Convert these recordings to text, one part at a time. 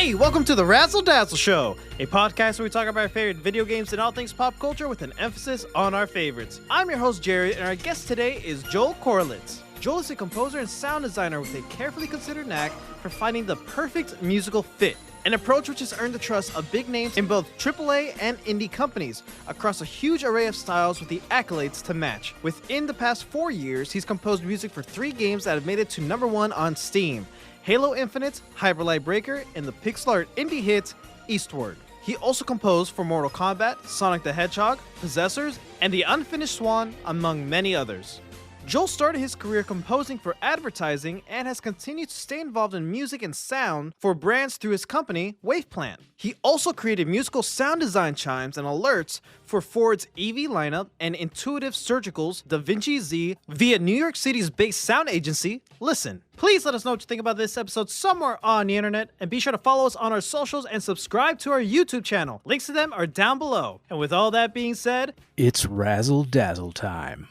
Hey, welcome to the Razzle Dazzle Show, a podcast where we talk about our favorite video games and all things pop culture with an emphasis on our favorites. I'm your host, Jared, and our guest today is Joel Corelitz. Joel is a composer and sound designer with a carefully considered knack for finding the perfect musical fit, an approach which has earned the trust of big names in both AAA and indie companies across a huge array of styles with the accolades to match. Within the past 4 years, he's composed music for 3 games that have made it to #1 on Steam: Halo Infinite, Hyper Light Breaker, and the pixel art indie hit Eastward. He also composed for Mortal Kombat, Sonic the Hedgehog, Possessors, and The Unfinished Swan, among many others. Joel started his career composing for advertising and has continued to stay involved in music and sound for brands through his company, Waveplan. He also created musical sound design chimes and alerts for Ford's EV lineup and Intuitive Surgical's DaVinci Z via New York City's based sound agency, Listen. Please let us know what you think about this episode somewhere on the internet, and be sure to follow us on our socials and subscribe to our YouTube channel. Links to them are down below. And with all that being said, it's Razzle Dazzle time.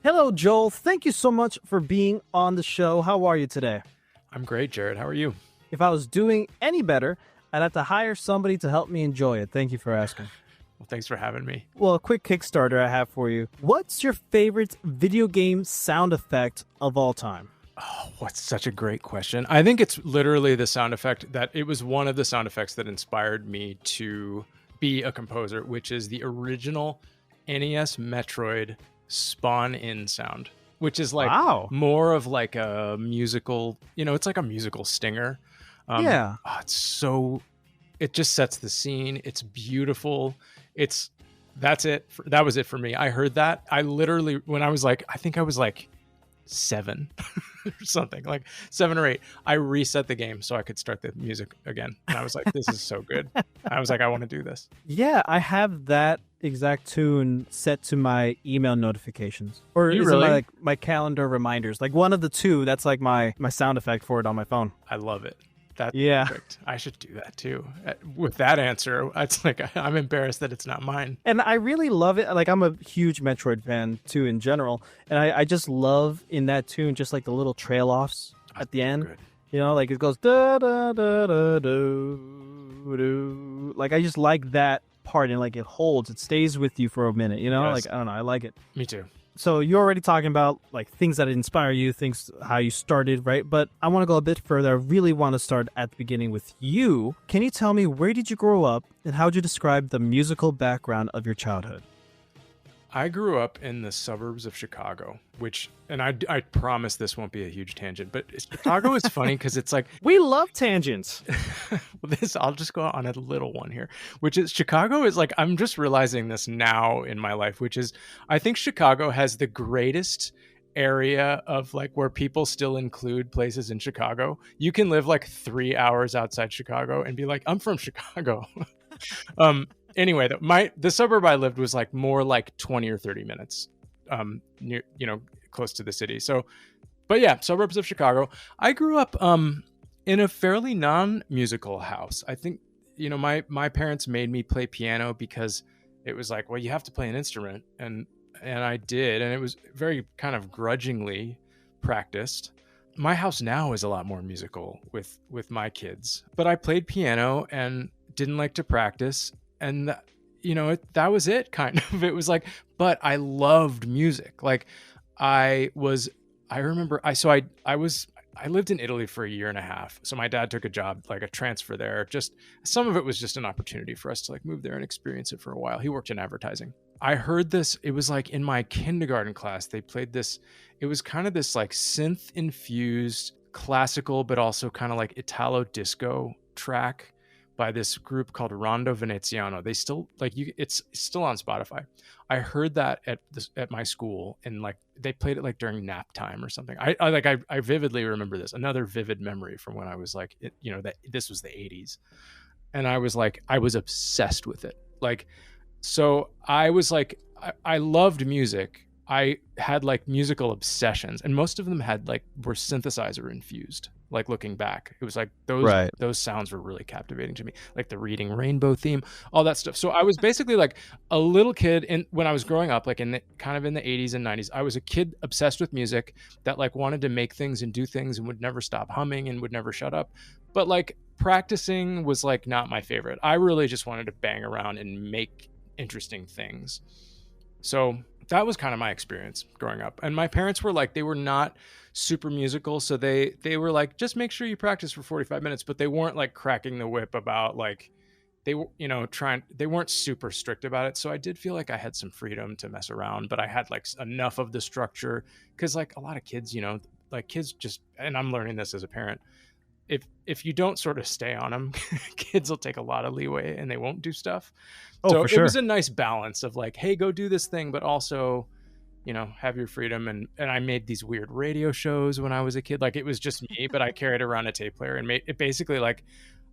Hello, Joel. Thank you so much for being on the show. How are you today? I'm great, Jared. How are you? If I was doing any better, I'd have to hire somebody to help me enjoy it. Thank you for asking. Well, thanks for having me. Well, a quick Kickstarter I have for you. What's your favorite video game sound effect of all time? Oh, what's such a great question. I think it's literally the sound effect that it was one of the sound effects that inspired me to be a composer, which is the original NES Metroid spawn-in sound, which is like more of like a musical, it's like a musical stinger. Yeah. It just sets the scene. It's beautiful. That was it for me. I heard that. I literally, when I was like, I think I was like 7 or something, like 7 or 8, I reset the game so I could start the music again. And I was like, this is so good. I was like, I want to do this. Yeah, I have that exact tune set to my email notifications, or is really? it my calendar reminders, like one of the two. That's like my sound effect for it on my phone. I love it. That's yeah. Perfect. I should do that too. With that answer, it's like I'm embarrassed that it's not mine. And I really love it. Like, I'm a huge Metroid fan too in general, and I just love in that tune just like the little trail offs at the end. Good. Like it goes da da da da do do. Like, I just like that part, and like it stays with you for a minute. Yes. Like, I don't know, I like it. Me too. So you're already talking about like things that inspire you, things how you started, right? But I want to go a bit further. I really want to start at the beginning with you. Can you tell me, where did you grow up, and how would you describe the musical background of your childhood? I grew up in the suburbs of Chicago, and I promise this won't be a huge tangent, but Chicago is funny because it's like, we love tangents. I'll just go on a little one here, which is Chicago is like, I'm just realizing this now in my life, which is I think Chicago has the greatest area of like where people still include places in Chicago. You can live like 3 hours outside Chicago and be like, I'm from Chicago. Anyway, the suburb I lived was like more like 20 or 30 minutes near, close to the city. So, but yeah, suburbs of Chicago. I grew up in a fairly non-musical house. I think, my parents made me play piano because it was like, well, you have to play an instrument. And I did. And it was very kind of grudgingly practiced. My house now is a lot more musical with my kids. But I played piano and didn't like to practice. And that was it, kind of. It was like, but I loved music. Like I lived in Italy for 1.5 years. So my dad took a job, like a transfer there. Just some of it was just an opportunity for us to like move there and experience it for a while. He worked in advertising. I heard this. It was like in my kindergarten class, they played this. It was kind of this like synth infused classical, but also kind of like Italo disco track by this group called Rondo Veneziano. They still it's still on Spotify. I heard that at my school, and like they played it like during nap time or something. I vividly remember this. Another vivid memory from when I was like, that this was the 80s, and I was obsessed with it. Like, so I was like, I loved music. I had like musical obsessions, and most of them were synthesizer infused. like looking back. It was like Right. those sounds were really captivating to me, like the Reading Rainbow theme, all that stuff. So I was basically like a little kid when I was growing up, like in the 80s and 90s. I was a kid obsessed with music that like wanted to make things and do things and would never stop humming and would never shut up. But like practicing was like not my favorite. I really just wanted to bang around and make interesting things. So that was kind of my experience growing up. And my parents were like, they were not super musical. So they were like, just make sure you practice for 45 minutes, but they weren't like cracking the whip about like, they were, they weren't super strict about it. So I did feel like I had some freedom to mess around, but I had like enough of the structure. Cause like a lot of kids, like kids just, and I'm learning this as a parent, if you don't sort of stay on them, kids will take a lot of leeway and they won't do stuff. So for sure. It was a nice balance of like, hey, go do this thing, but also, have your freedom. And I made these weird radio shows when I was a kid. Like it was just me, but I carried around a tape player and made it basically like,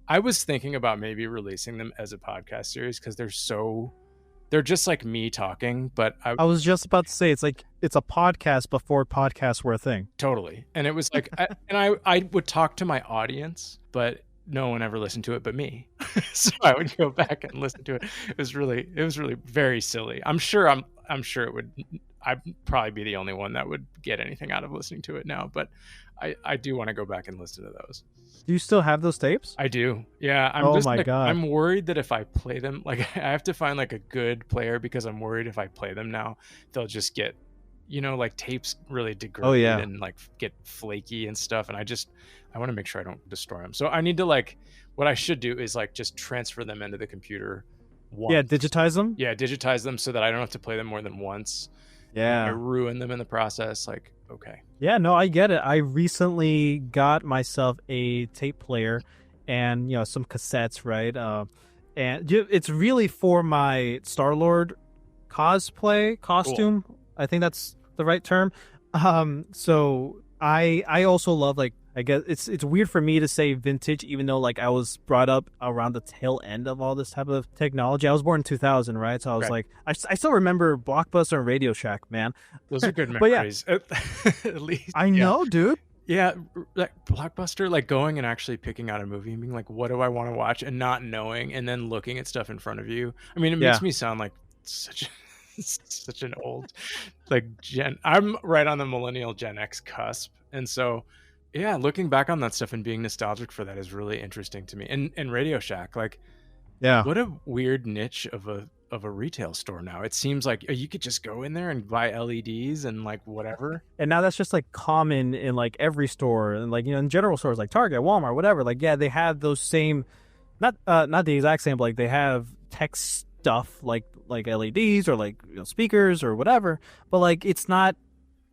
I was thinking about maybe releasing them as a podcast series because they're just like me talking, but I was just about to say it's a podcast before podcasts were a thing. Totally. And it was like I would talk to my audience, but no one ever listened to it but me. So I would go back and listen to it. It was really very silly. I'm sure I'd probably be the only one that would get anything out of listening to it now, but I do want to go back and listen to those. Do you still have those tapes? I do. Yeah. God. I'm worried that if I play them, like I have to find like a good player because I'm worried if I play them now, they'll just get, like tapes really degrade and like get flaky and stuff. And I want to make sure I don't destroy them. So I need to what I should do is like just transfer them into the computer once. Yeah, digitize them? Yeah, digitize them so that I don't have to play them more than once. Yeah. I ruin them in the process. Like, okay. Yeah, no, I get it. I recently got myself a tape player and, some cassettes, right? And it's really for my Star-Lord cosplay costume. Cool. I think that's the right term. So I also love, like, I guess it's weird for me to say vintage, even though like I was brought up around the tail end of all this type of technology. I was born in 2000, right? So I was like, I still remember Blockbuster and Radio Shack, man. Those are good memories, yeah, at least. I know, dude. Yeah, like Blockbuster, like going and actually picking out a movie and being like, what do I want to watch, and not knowing, and then looking at stuff in front of you. I mean, it makes me sound like such an old I'm right on the millennial Gen X cusp, and so. Yeah, looking back on that stuff and being nostalgic for that is really interesting to me. And Radio Shack, like, what a weird niche of a retail store now. It seems like you could just go in there and buy LEDs and like whatever. And now that's just like common in like every store and like in general stores like Target, Walmart, whatever. Like they have those same, not the exact same, but like they have tech stuff like LEDs or like speakers or whatever. But like it's not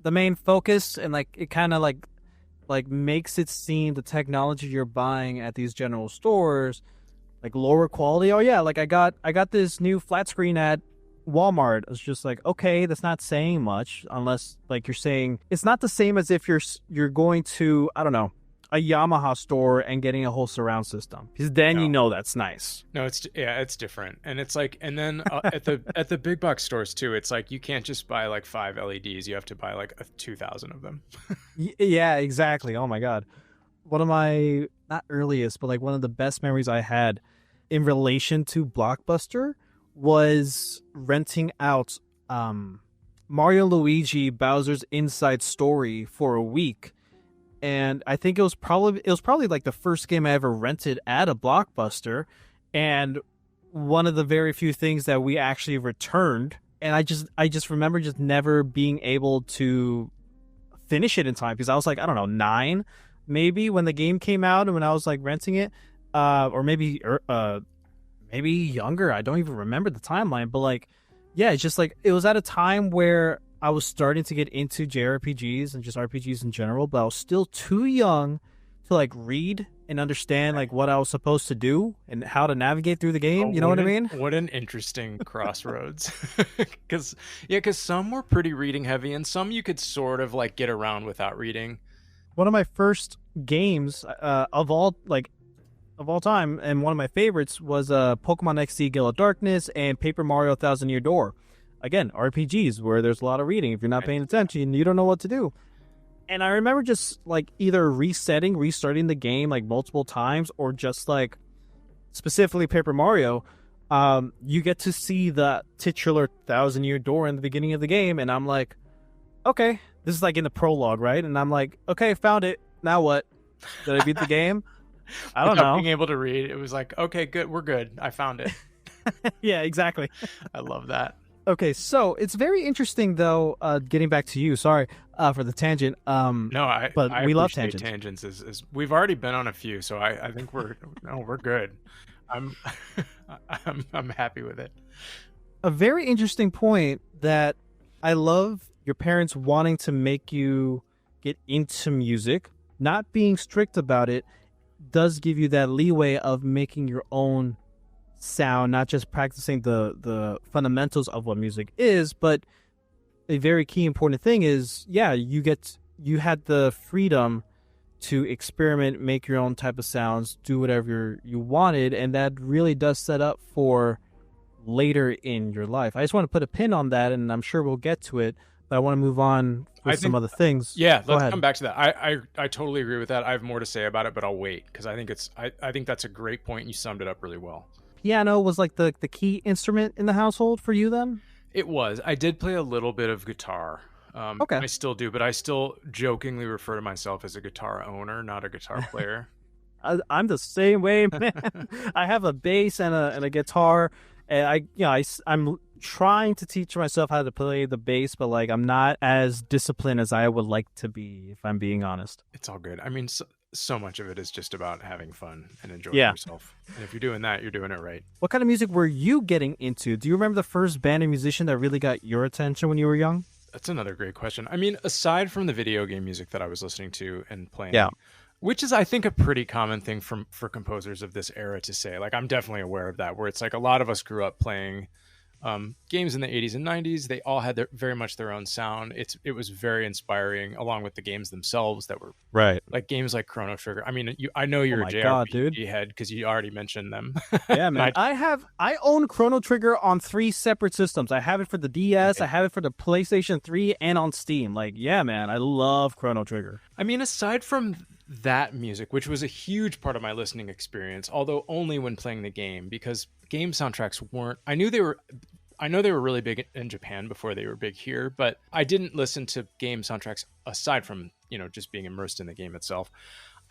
the main focus, and like it kind of like makes it seem the technology you're buying at these general stores like lower quality. Oh yeah, like I got this new flat screen at Walmart. It's just like, okay, that's not saying much unless like you're saying it's not the same as if you're going to, I don't know, a Yamaha store and getting a whole surround system, because then that's nice. No, it's different. And it's like, and then at the big box stores too, it's like you can't just buy like 5 LEDs, you have to buy like 2,000 of them. Yeah, exactly. Oh my god, one of my not earliest but like one of the best memories I had in relation to Blockbuster was renting out Mario and Luigi Bowser's Inside Story for a week. And I think it was probably like the first game I ever rented at a Blockbuster, and one of the very few things that we actually returned. And I just remember just never being able to finish it in time, because I was like, I don't know, 9 maybe when the game came out and when I was like renting it, or maybe younger. I don't even remember the timeline, but like, yeah, it's just like it was at a time where I was starting to get into JRPGs and just RPGs in general, but I was still too young to like read and understand like what I was supposed to do and how to navigate through the game. You know what I mean? What an interesting crossroads. Because some were pretty reading heavy and some you could sort of like get around without reading. One of my first games of all time, and one of my favorites, was Pokemon XD Gale of Darkness and Paper Mario Thousand Year Door. Again, RPGs where there's a lot of reading. If you're not paying attention, you don't know what to do. And I remember just like either restarting the game like multiple times, or just like specifically Paper Mario. You get to see the titular 1,000-year door in the beginning of the game, and I'm like, okay, this is like in the prologue, right? And I'm like, okay, found it. Now what? Did I beat the game? I don't know. Being able to read, it was like, okay, good, we're good. I found it. Yeah, exactly. I love that. Okay, so it's very interesting, though. Getting back to you, sorry for the tangent. But we love tangents. Tangents is we've already been on a few, so I think we're good. I'm I'm happy with it. A very interesting point that I love your parents wanting to make you get into music, not being strict about it, does give you that leeway of making your own sound, not just practicing the fundamentals of what music is, but a very key important thing is, yeah, you had the freedom to experiment, make your own type of sounds, do whatever you wanted, and that really does set up for later in your life. I just want to put a pin on that, and I'm sure we'll get to it, but I want to move on with some other things. Yeah, let's come back to that. I totally agree with that. I have more to say about it, but I'll wait because I think that's a great point. You summed it up really well. Piano was like the key instrument in the household for you then? It was. I did play a little bit of guitar. Okay. I still do, but I still jokingly refer to myself as a guitar owner, not a guitar player. I'm the same way, man. I have a bass and a guitar, and I'm trying to teach myself how to play the bass, but like I'm not as disciplined as I would like to be, if I'm being honest. It's all good. I mean, so much of it is just about having fun and enjoying yourself. And if you're doing that, you're doing it right. What kind of music were you getting into? Do you remember the first band or musician that really got your attention when you were young? That's another great question. I mean, aside from the video game music that I was listening to and playing, which is, I think, a pretty common thing for composers of this era to say. Like, I'm definitely aware of that, where it's like a lot of us grew up playing games in the 80s and 90s. They all had very much their own sound. It was very inspiring, along with the games themselves that were like games like Chrono Trigger. I mean, I know you're a JRPG head because you already mentioned them. Yeah, man. I own Chrono Trigger on 3 separate systems. I have it for the DS, I have it for the PlayStation 3, and on Steam. Like, yeah, man, I love Chrono Trigger. I mean, aside from that music, which was a huge part of my listening experience, although only when playing the game, because game soundtracks weren't, I know they were really big in Japan before they were big here, but I didn't listen to game soundtracks aside from, just being immersed in the game itself.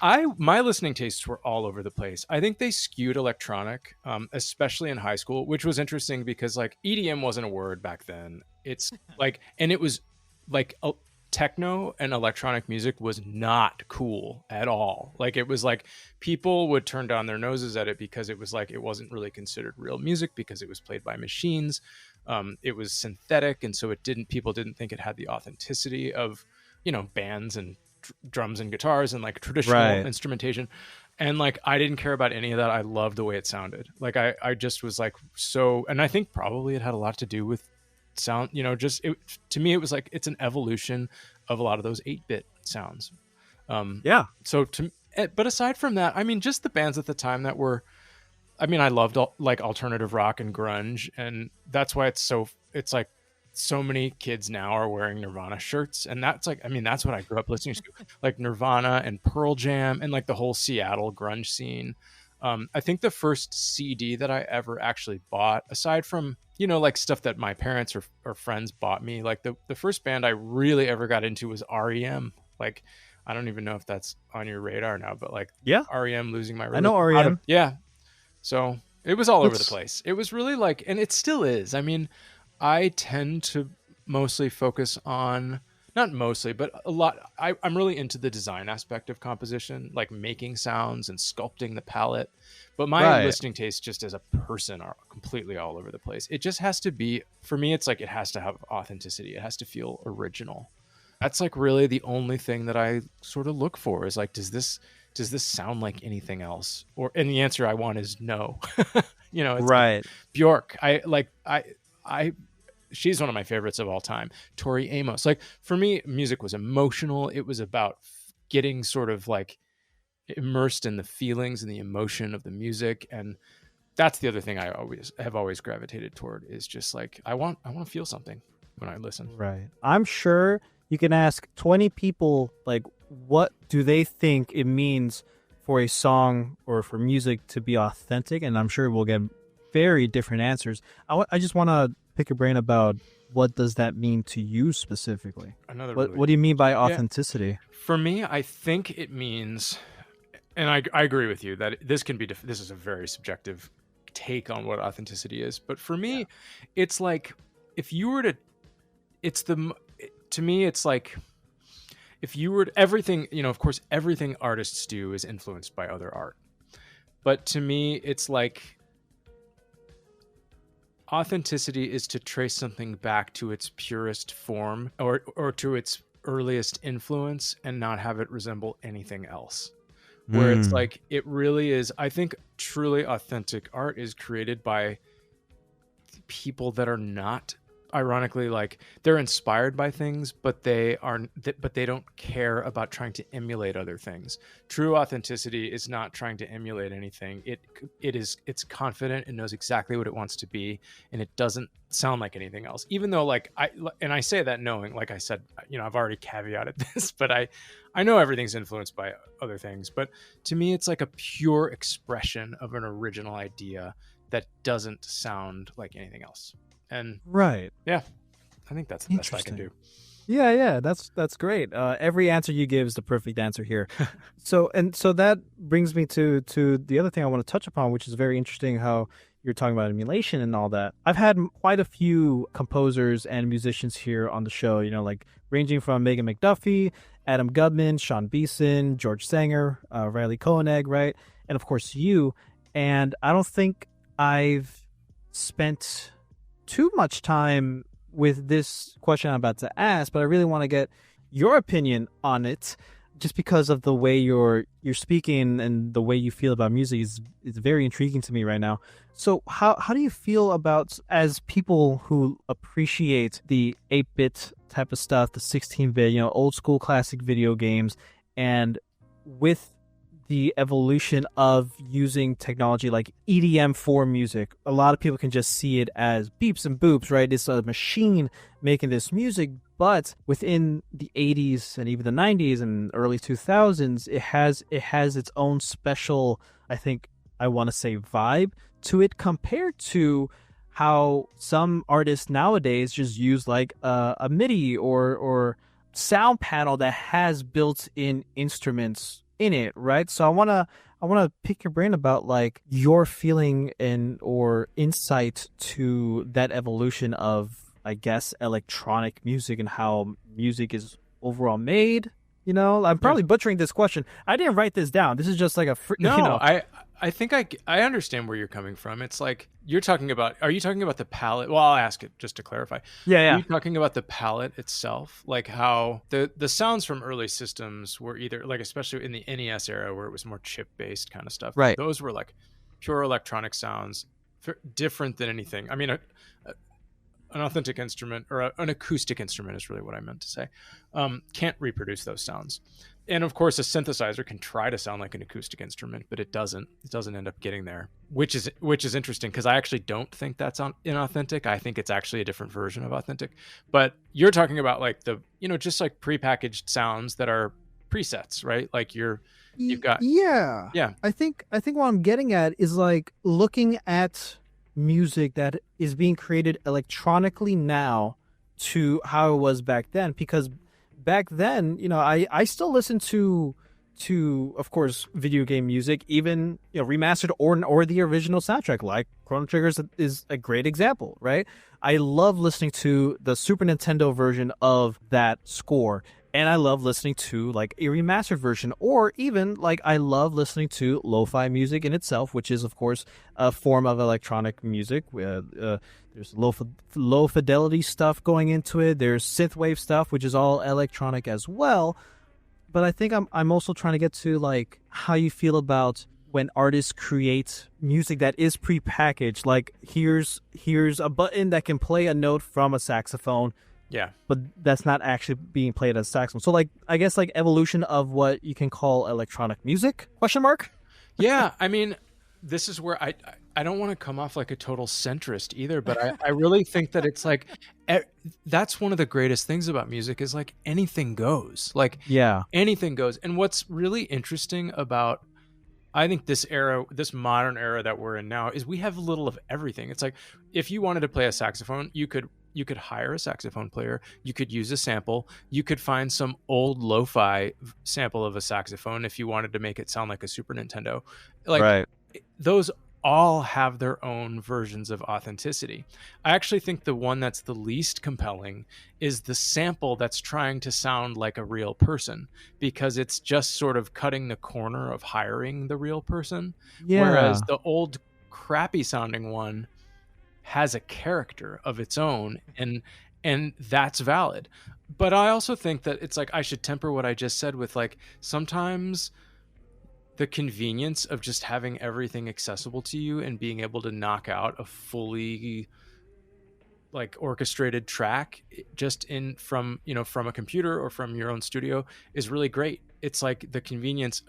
My listening tastes were all over the place. I think they skewed electronic, especially in high school, which was interesting because like EDM wasn't a word back then. It's like, and it was like techno and electronic music was not cool at all. Like, it was like people would turn down their noses at it because it was like it wasn't really considered real music because it was played by machines. It was synthetic, and so people didn't think it had the authenticity of bands and drums and guitars and like traditional instrumentation. And like I didn't care about any of that. I loved the way it sounded. Like I just was like so, and I think probably it had a lot to do with sound, to me it was like it's an evolution of a lot of those 8-bit sounds. But aside from that, I mean, just the bands at the time that were, I mean, I loved like alternative rock and grunge, and that's why it's like so many kids now are wearing Nirvana shirts, and that's like, I mean, that's what I grew up listening to, like Nirvana and Pearl Jam and like the whole Seattle grunge scene. I think the first CD that I ever actually bought, aside from like stuff that my parents or friends bought me, like the first band I really ever got into was REM. Like, I don't even know if that's on your radar now, but like, REM, Losing My Religion. I know REM. So it was all over the place. It was really like, and it still is. I mean, I tend to mostly focus on, not mostly, but a lot. I'm really into the design aspect of composition, like making sounds and sculpting the palette. But my listening tastes just as a person are completely all over the place. It just has to be, for me, it's like it has to have authenticity. It has to feel original. That's like really the only thing that I sort of look for is like, does this sound like anything else? And the answer I want is no. It's like Bjork. She's one of my favorites of all time. Tori Amos. Like, for me, music was emotional. It was about getting sort of like immersed in the feelings and the emotion of the music. And that's the other thing I have always gravitated toward, is just like, I want to feel something when I listen. Right. I'm sure you can ask 20 people, like, what do they think it means for a song or for music to be authentic? And I'm sure we'll get very different answers. I just want to pick your brain about what does that mean to you specifically? What do you mean by authenticity? Yeah. For me, I think it means, and I agree with you that this can be, this is a very subjective take on what authenticity is. But for me, it's like, if you were to, to me, it's like, if you were to, everything, of course, everything artists do is influenced by other art. But to me, it's like, authenticity is to trace something back to its purest form or to its earliest influence and not have it resemble anything else. Where it's like, it really is, I think truly authentic art is created by people that are not, ironically, like, they're inspired by things, but they don't care about trying to emulate other things. True authenticity is not trying to emulate anything. It's confident and knows exactly what it wants to be, and it doesn't sound like anything else. Even though, like, I say that knowing, like I said, I've already caveated this, but I know everything's influenced by other things. But to me, it's like a pure expression of an original idea that doesn't sound like anything else. And I think that's the best I can do. That's great. Every answer you give is the perfect answer here. So that brings me to the other thing I want to touch upon, which is very interesting, how you're talking about emulation and all that. I've had quite a few composers and musicians here on the show, like ranging from Megan McDuffie, Adam Gudman, Sean Beeson, George Sanger, Riley Koenig, right? And of course you. And I don't think I've spent too much time with this question I'm about to ask, but I really want to get your opinion on it, just because of the way you're speaking and the way you feel about music is very intriguing to me right now. So how do you feel about, as people who appreciate the 8-bit type of stuff, the 16-bit, old school classic video games, and with the evolution of using technology like EDM for music, a lot of people can just see it as beeps and boops, right? It's a machine making this music, but within the 80s and even the 90s and early 2000s, it has its own special, I want to say, vibe to it, compared to how some artists nowadays just use like a MIDI or sound panel that has built-in instruments in it, right? So I want to pick your brain about like your feeling or insight to that evolution of, I guess, electronic music and how music is overall made. I'm probably butchering this question. I didn't write this down. This is just like I think I understand where you're coming from. It's like, are you talking about the palette? Well, I'll ask it just to clarify. Yeah. Are you talking about the palette itself? Like how the sounds from early systems were either, like, especially in the NES era where it was more chip-based kind of stuff. Right. Those were like pure electronic sounds, different than anything. I mean, an authentic instrument, or an acoustic instrument is really what I meant to say, can't reproduce those sounds. And of course, a synthesizer can try to sound like an acoustic instrument, but it doesn't end up getting there, which is interesting, because I actually don't think that's inauthentic. I think it's actually a different version of authentic. But you're talking about like just like prepackaged sounds that are presets, right? Like you've got I think what I'm getting at is like looking at music that is being created electronically now to how it was back then, because back then, I still listen to of course video game music, even remastered or the original soundtrack, like Chrono Trigger is a great example, right? I love listening to the Super Nintendo version of that score, and I love listening to like a remastered version, or even like I love listening to lo-fi music in itself, which is of course a form of electronic music. There's low fidelity stuff going into it. There's synthwave stuff, which is all electronic as well. But I think I'm also trying to get to like how you feel about when artists create music that is prepackaged. Like here's a button that can play a note from a saxophone. Yeah. But that's not actually being played as saxophone. So like, I guess like evolution of what you can call electronic music, ? Yeah. I mean, this is where I I don't want to come off like a total centrist either, but I really think that it's like e- that's one of the greatest things about music is like anything goes. Like Yeah. anything goes. And what's really interesting about I think this era, this modern era that we're in now, is we have a little of everything. It's like if you wanted to play a saxophone, you could hire a saxophone player, you could use a sample, you could find some old lo-fi sample of a saxophone if you wanted to make it sound like a Super Nintendo. Like Right. those all have their own versions of authenticity. I actually think the one that's the least compelling is the sample that's trying to sound like a real person, because it's just sort of cutting the corner of hiring the real person. Yeah. Whereas the old crappy sounding one has a character of its own, and that's valid. But I also think that it's like I should temper what I just said with like sometimes the convenience of just having everything accessible to you and being able to knock out a fully like orchestrated track just in from a computer or from your own studio is really great. It's like the convenience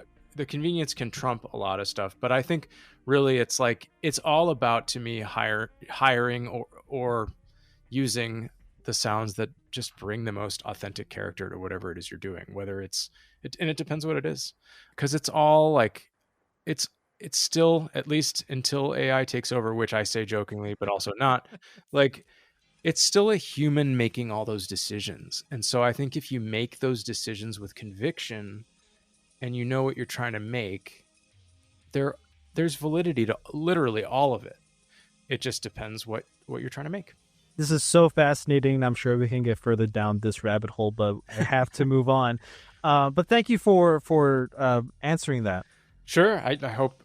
can trump a lot of stuff, but I think really it's like it's all about, to me, hiring or using the sounds that just bring the most authentic character to whatever it is you're doing, whether and it depends what it is, because it's all like it's still, at least until AI takes over, which I say jokingly but also not, like it's still a human making all those decisions. And so I think if you make those decisions with conviction and you know what you're trying to make, there's validity to literally all of it. It just depends what you're trying to make. This is so fascinating. I'm sure we can get further down this rabbit hole, but I have to move on. But thank you for answering that. Sure. I hope,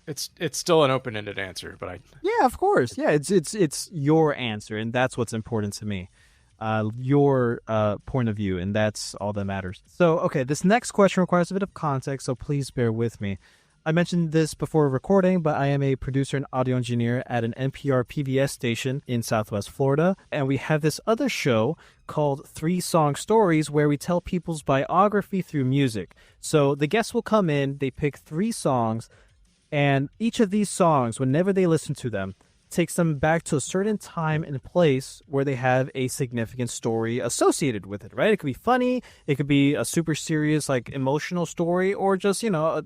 it's still an open-ended answer, but Yeah, of course. Yeah, it's your answer, and that's what's important to me. Your point of view, and that's all that matters. So, okay, this next question requires a bit of context, so please bear with me. I mentioned this before recording, but I am a producer and audio engineer at an NPR PBS station in Southwest Florida, and we have this other show called 3 Song Stories where we tell people's biography through music. So the guests will come in, they pick 3 songs, and each of these songs, whenever they listen to them, takes them back to a certain time and place where they have a significant story associated with it, right? It could be funny, it could be a super serious, like, emotional story, or just, a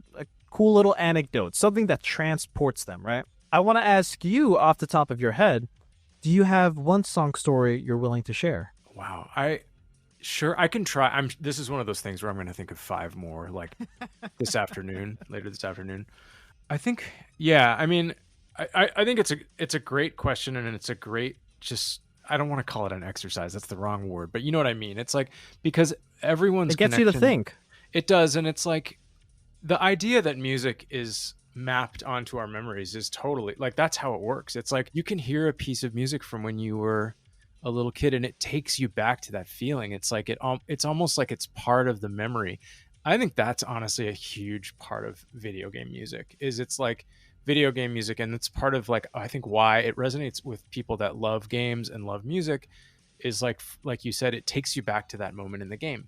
cool little anecdote, something that transports them, right? I want to ask you, off the top of your head, do you have one song story you're willing to share? Wow. I can try. This is one of those things where I'm going to think of 5 more, like later this afternoon. I think, yeah, I mean, I think it's a great question, and it's a great, just, I don't want to call it an exercise. That's the wrong word, but you know what I mean? It's like, because everyone's It gets you to think. It does. And it's like, the idea that music is mapped onto our memories is totally, like, that's how it works. It's like you can hear a piece of music from when you were a little kid and it takes you back to that feeling. It's like it's almost like it's part of the memory. I think that's honestly a huge part of video game music, is it's like video game music, and it's part of, like, I think why it resonates with people that love games and love music is like you said, it takes you back to that moment in the game,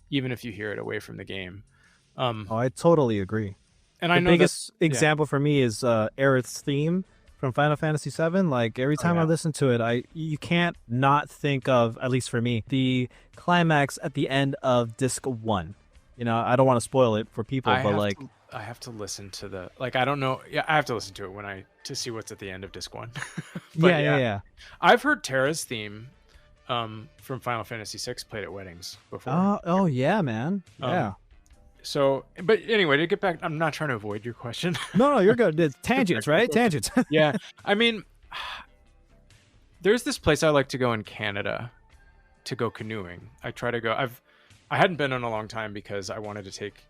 even if you hear it away from the game. I totally agree. And the I know biggest example for me is Aerith's theme from Final Fantasy VII. Like, every time I listen to it, you can't not think of, at least for me, the climax at the end of Disc 1. I don't want to spoil it for people, I have to listen to the, like, I don't know. Yeah, I have to listen to it to see what's at the end of Disc 1. Yeah. I've heard Terra's theme from Final Fantasy VI played at weddings before. Oh yeah, man. Yeah. So, but anyway, to get back, I'm not trying to avoid your question. No, you're good. It's tangents, right? Tangents. Yeah. I mean, there's this place I like to go in Canada to go canoeing. I try to go. I hadn't been in a long time because I wanted to take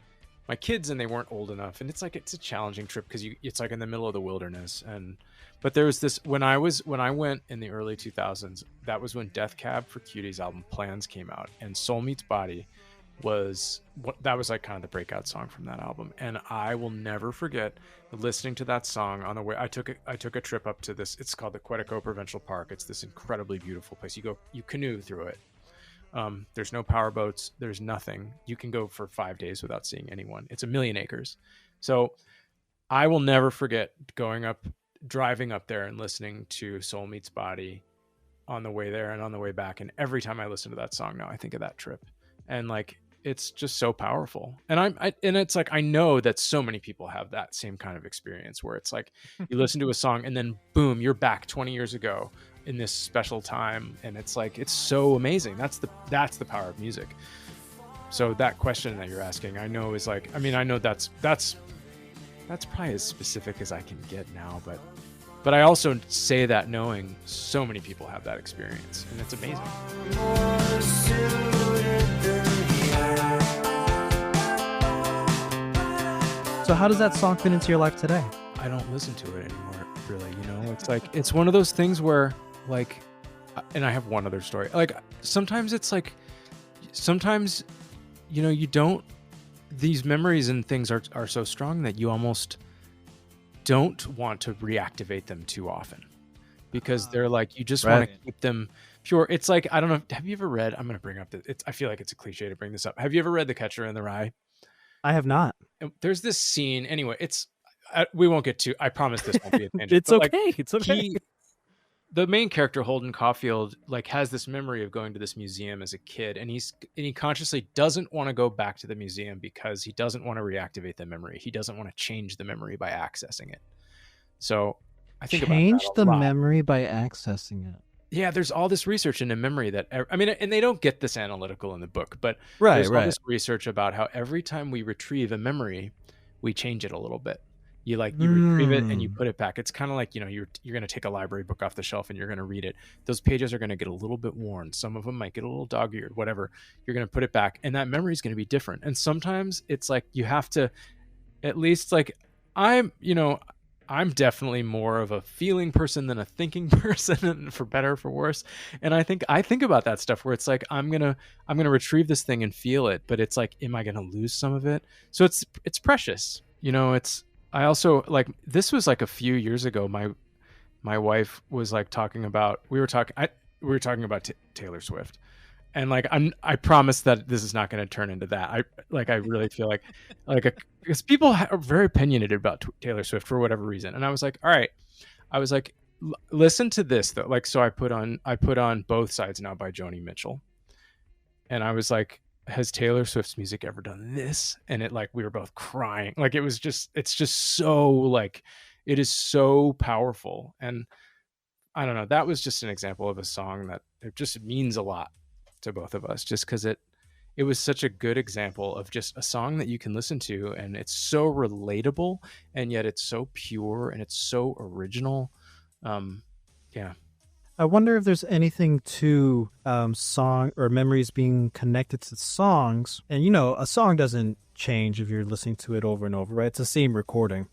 my kids and they weren't old enough. And it's a challenging trip because it's like in the middle of the wilderness. But there was this, when I went in the early 2000s, that was when Death Cab for Cutie's album Plans came out, and Soul Meets Body that was like kind of the breakout song from that album. And I will never forget listening to that song on the way. I took a trip up to this, it's called the Quetico Provincial Park. It's this incredibly beautiful place. You canoe through it. There's no power boats, there's nothing. You can go for 5 days without seeing anyone. It's 1 million acres. So I will never forget going up driving up there and listening to Soul Meets Body on the way there and on the way back. And every time I listen to that song now, I think of that trip. And like, it's just so powerful. And and it's like, I know that so many people have that same kind of experience where it's like, you listen to a song and then boom, you're back 20 years ago in this special time. And it's like, it's so amazing. That's the power of music. So that question that you're asking, I know is like, I mean, I know that's probably as specific as I can get now, but I also say that knowing so many people have that experience, and it's amazing. So how does that song fit into your life today? I don't listen to it anymore, really. You know, it's like, it's one of those things where like, and I have one other story. Like sometimes it's like, you know, you don't, these memories and things are so strong that you almost don't want to reactivate them too often because they're like, you just want to keep them pure. It's like, I don't know. Have you ever read, I'm going to bring up I feel like it's a cliche to bring this up. Have you ever read The Catcher in the Rye? I have not. And there's this scene. Anyway, we won't get to, I promise this won't be a tangent. It's okay. Like, it's okay. The main character, Holden Caulfield, like has this memory of going to this museum as a kid, and he consciously doesn't want to go back to the museum because he doesn't want to reactivate the memory. He doesn't want to change the memory by accessing it. So I think change about that a the lot. Memory by accessing it. Yeah, there's all this research into memory that, I mean, and they don't get this analytical in the book, but there's all this research about how every time we retrieve a memory, we change it a little bit. You retrieve it and you put it back. It's kind of like, you know, you're going to take a library book off the shelf and you're going to read it. Those pages are going to get a little bit worn. Some of them might get a little dog-eared, whatever. You're going to put it back and that memory is going to be different. And sometimes it's like, you have to at least like, I'm definitely more of a feeling person than a thinking person, for better or for worse. And I think about that stuff where it's like, I'm going to retrieve this thing and feel it, but it's like, am I going to lose some of it? So it's precious. You know, I also like, this was like a few years ago. My wife was like talking about, we were talking about Taylor Swift, and like, I promise that this is not going to turn into that. I really feel like because people are very opinionated about Taylor Swift for whatever reason. And I was like, all right, listen to this though. Like, so I put on Both Sides Now by Joni Mitchell. And I was like, has Taylor Swift's music ever done this? And it like, we were both crying. Like it's just so like, it is so powerful. And I don't know, that was just an example of a song that it just means a lot to both of us, just because it was such a good example of just a song that you can listen to and it's so relatable and yet it's so pure and it's so original. Yeah. I wonder if there's anything to song or memories being connected to songs. And, you know, a song doesn't change if you're listening to it over and over, right? It's the same recording.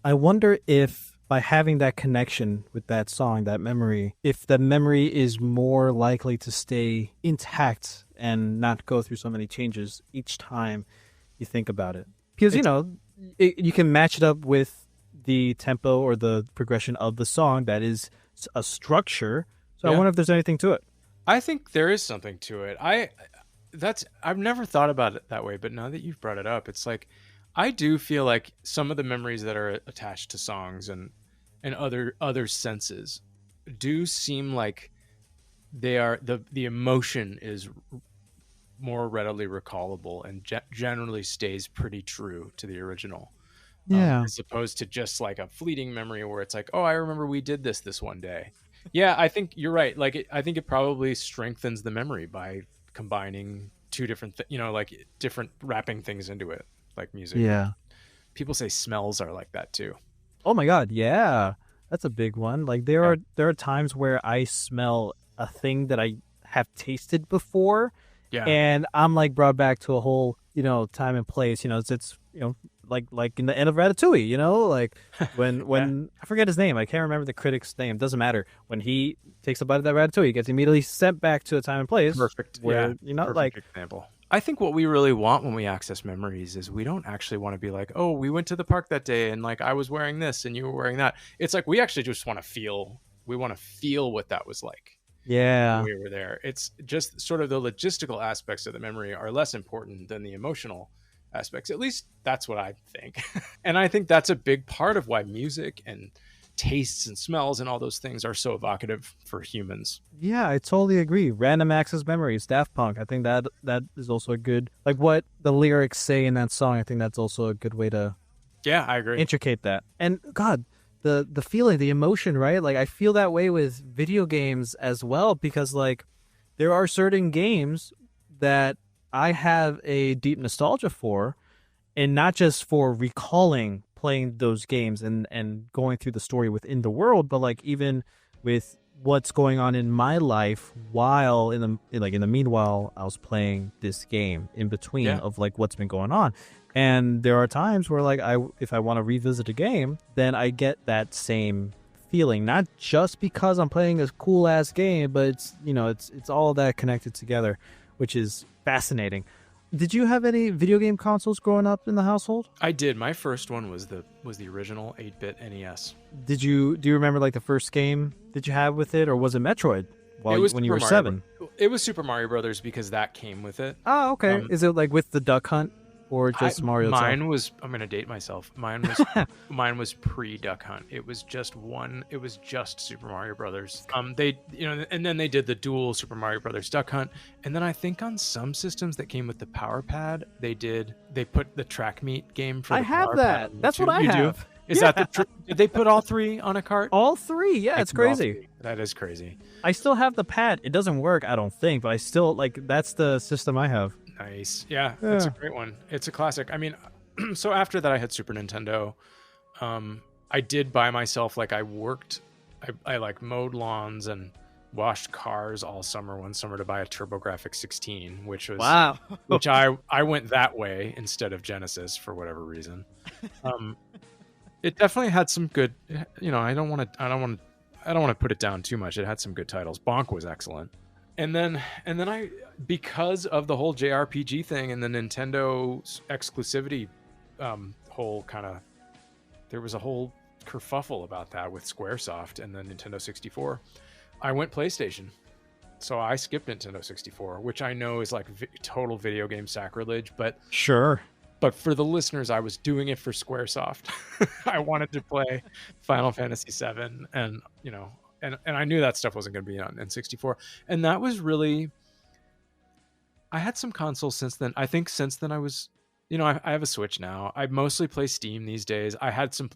I wonder if by having that connection with that song, that memory, if the memory is more likely to stay intact and not go through so many changes each time you think about it. Because, you know, you can match it up with the tempo or the progression of the song that is a structure. So yeah. I wonder if there's anything to it. I think there is something to it. I've never thought about it that way, but now that you've brought it up, it's like I do feel like some of the memories that are attached to songs and other senses do seem like they are the emotion is more readily recallable and generally stays pretty true to the original. Yeah. As opposed to just like a fleeting memory where it's like, oh, I remember we did this one day. Yeah, I think you're right. Like, I think it probably strengthens the memory by combining two different, like different wrapping things into it, like music. Yeah. People say smells are like that too. Oh my God. Yeah. That's a big one. Like there are times where I smell a thing that I have tasted before. Yeah. And I'm like brought back to a whole, time and place, it's like in the end of Ratatouille, like when I forget his name. I can't remember the critic's name. Doesn't matter. When he takes a bite of that Ratatouille, he gets immediately sent back to a time and place. Perfect. Where, perfect example. I think what we really want when we access memories is we don't actually want to be like, oh, we went to the park that day and like I was wearing this and you were wearing that. It's like we actually just want to feel. We want to feel what that was like. Yeah. When we were there. It's just sort of the logistical aspects of the memory are less important than the emotional aspects. At least that's what I think. And I think that's a big part of why music and tastes and smells and all those things are so evocative for humans. Yeah, I totally agree. Random access memories, Daft Punk. I think that is also a good, like what the lyrics say in that song. I think that's also a good way to Yeah, I agree. intricate that. And God, the feeling, the emotion, right? Like I feel that way with video games as well, because like there are certain games that I have a deep nostalgia for, and not just for recalling playing those games and going through the story within the world, but like even with what's going on in my life while in the meanwhile I was playing this game in between of like what's been going on. And there are times where like if I want to revisit a game, then I get that same feeling, not just because I'm playing a cool ass game, but it's all that connected together, which is fascinating. Did you have any video game consoles growing up in the household? I did. My first one was the original 8-bit NES. Do you remember like the first game that you had with it, or was it Metroid? When you were 7? It was Super Mario Brothers because that came with it. Oh, okay. Is it like with the Duck Hunt or just Mario? Mine was. I'm gonna date myself. Mine was pre Duck Hunt. It was just one. It was just Super Mario Brothers. They and then they did the dual Super Mario Brothers Duck Hunt, and then I think on some systems that came with the Power Pad, they put the Track Meet game for. I have Power that. Pad. That's what I have. Is that did they put all 3 on a cart? All 3, yeah, it's crazy. That is crazy. I still have the pad. It doesn't work, I don't think, but I still that's the system I have. Nice. Yeah, it's a great one. It's a classic. I mean, so after that I had Super Nintendo. I did buy myself, like I worked, I like mowed lawns and washed cars all summer one summer to buy a TurboGrafx 16, which was wow. which I went that way instead of Genesis for whatever reason. It definitely had some good, I don't want to put it down too much. It had some good titles. Bonk was excellent. And then I, because of the whole JRPG thing and the Nintendo exclusivity whole kind of, there was a whole kerfuffle about that with Squaresoft and the Nintendo 64. I went PlayStation. So I skipped Nintendo 64, which I know is like total video game sacrilege, but sure. But for the listeners, I was doing it for Squaresoft. I wanted to play Final Fantasy VII, and and I knew that stuff wasn't going to be on N64. And that was really, I had some consoles since then. I think since then I was, I have a Switch now. I mostly play Steam these days. I had some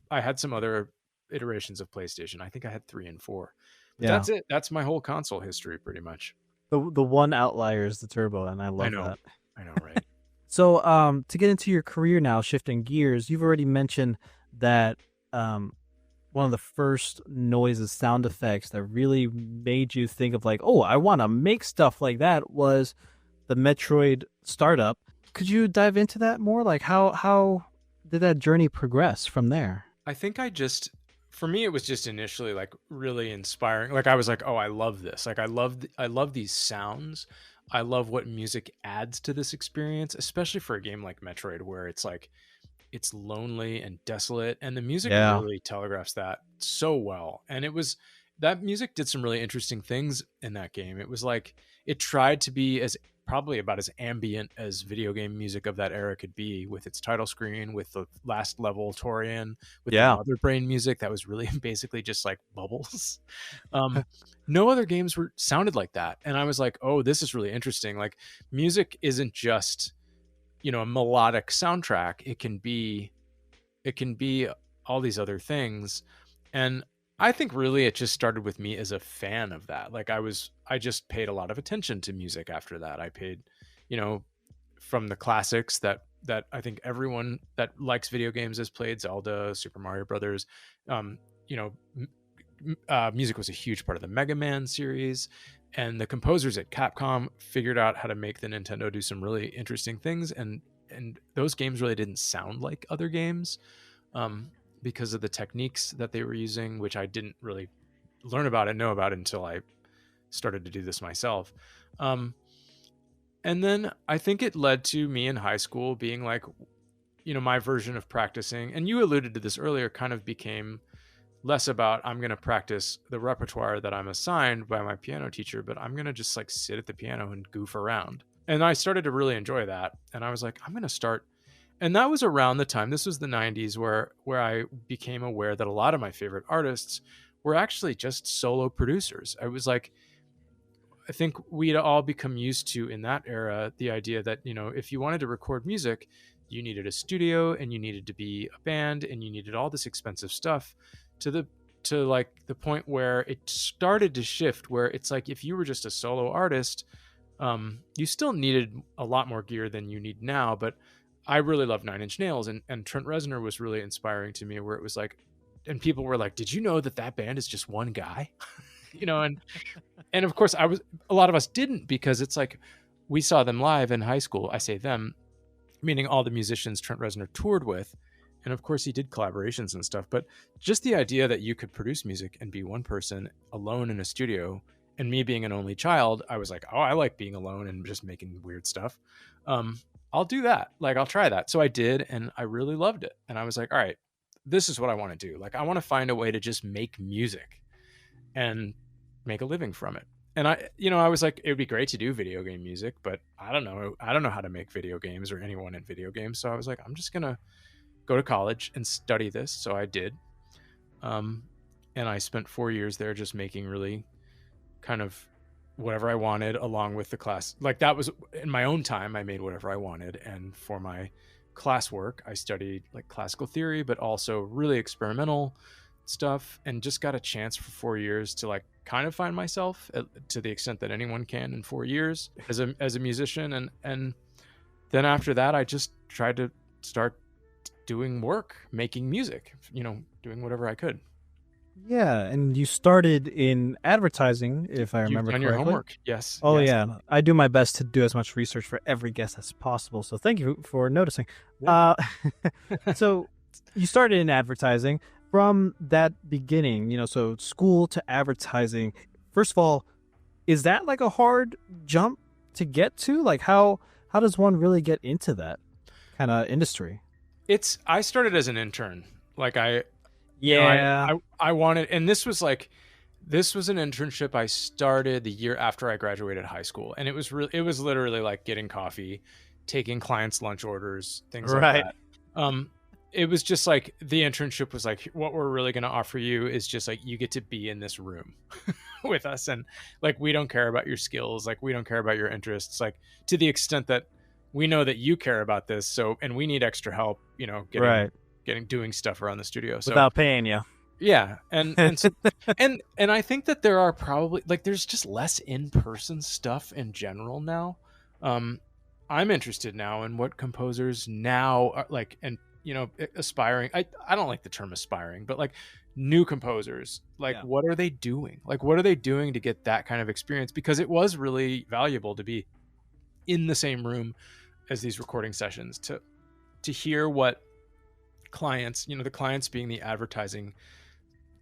other iterations of PlayStation. I think I had 3 and 4. But that's it. That's my whole console history, pretty much. The one outlier is the Turbo, and I love that. I know, right? So, to get into your career now, shifting gears, you've already mentioned that one of the first noises, sound effects that really made you think of like, oh, I want to make stuff like that was the Metroid startup. Could you dive into that more? Like, how did that journey progress from there? I think for me, it was just initially like really inspiring. Like I was like, oh, I love this. Like I love these sounds. I love what music adds to this experience, especially for a game like Metroid, where it's like, it's lonely and desolate. And the music really telegraphs that so well. And that music did some really interesting things in that game. It was like, it tried to be probably about as ambient as video game music of that era could be, with its title screen, with the last level Torian, with the Mother Brain music that was really basically just like bubbles. No other games sounded like that. And I was like, oh, this is really interesting. Like music isn't just, a melodic soundtrack. It can be all these other things. And I think really it just started with me as a fan of that. Like I just paid a lot of attention to music after that. I paid, from the classics that I think everyone that likes video games has played, Zelda, Super Mario Brothers. Music was a huge part of the Mega Man series, and the composers at Capcom figured out how to make the Nintendo do some really interesting things. And those games really didn't sound like other games. Because of the techniques that they were using, which I didn't really learn about and know about until I started to do this myself. And then I think it led to me in high school being like, my version of practicing, and you alluded to this earlier, kind of became less about I'm going to practice the repertoire that I'm assigned by my piano teacher, but I'm going to just like sit at the piano and goof around. And I started to really enjoy that. And I was like, I'm going to start. And that was around the time, this was the 90s, where I became aware that a lot of my favorite artists were actually just solo producers. I was like, I think we'd all become used to in that era the idea that, if you wanted to record music, you needed a studio and you needed to be a band and you needed all this expensive stuff, to like the point where it started to shift, where it's like if you were just a solo artist, you still needed a lot more gear than you need now. But I really love Nine Inch Nails, and Trent Reznor was really inspiring to me, where it was like, and people were like, did you know that band is just one guy? And of course a lot of us didn't, because it's like we saw them live in high school. I say them, meaning all the musicians Trent Reznor toured with. And of course he did collaborations and stuff, but just the idea that you could produce music and be one person alone in a studio, and me being an only child, I was like, oh, I like being alone and just making weird stuff. I'll do that. Like, I'll try that. So I did, and I really loved it. And I was like, all right, this is what I want to do. Like, I want to find a way to just make music and make a living from it. And I was like, it would be great to do video game music, but I don't know how to make video games or anyone in video games. So I was like, I'm just going to go to college and study this. So I did. And I spent 4 years there just making really kind of whatever I wanted along with the class. Like, that was in my own time, I made whatever I wanted. And for my classwork, I studied like classical theory, but also really experimental stuff, and just got a chance for 4 years to like kind of find myself to the extent that anyone can in 4 years as a musician. And then after that, I just tried to start doing work, making music, doing whatever I could. Yeah, and you started in advertising, if I remember correctly. Your homework, yes. Oh, yes. Yeah. I do my best to do as much research for every guest as possible, so thank you for noticing. Yeah. So you started in advertising. From that beginning, so school to advertising, first of all, is that like a hard jump to get to? Like, how does one really get into that kind of industry? I started as an intern. Like, I wanted, and this was an internship I started the year after I graduated high school. And it was literally like getting coffee, taking clients' lunch orders, things like that. It was just like, the internship was like, what we're really going to offer you is just like, you get to be in this room with us. And like, we don't care about your skills. Like, we don't care about your interests, like, to the extent that we know that you care about this. So, and we need extra help, doing stuff around the studio. So, without paying you. Yeah. And so, and I think that there are probably like, there's just less in-person stuff in general now. I'm interested now in what composers now are like, and aspiring, I don't like the term aspiring, but like new composers, like, what are they doing? Like, what are they doing to get that kind of experience? Because it was really valuable to be in the same room as these recording sessions, to hear what clients, the clients being the advertising,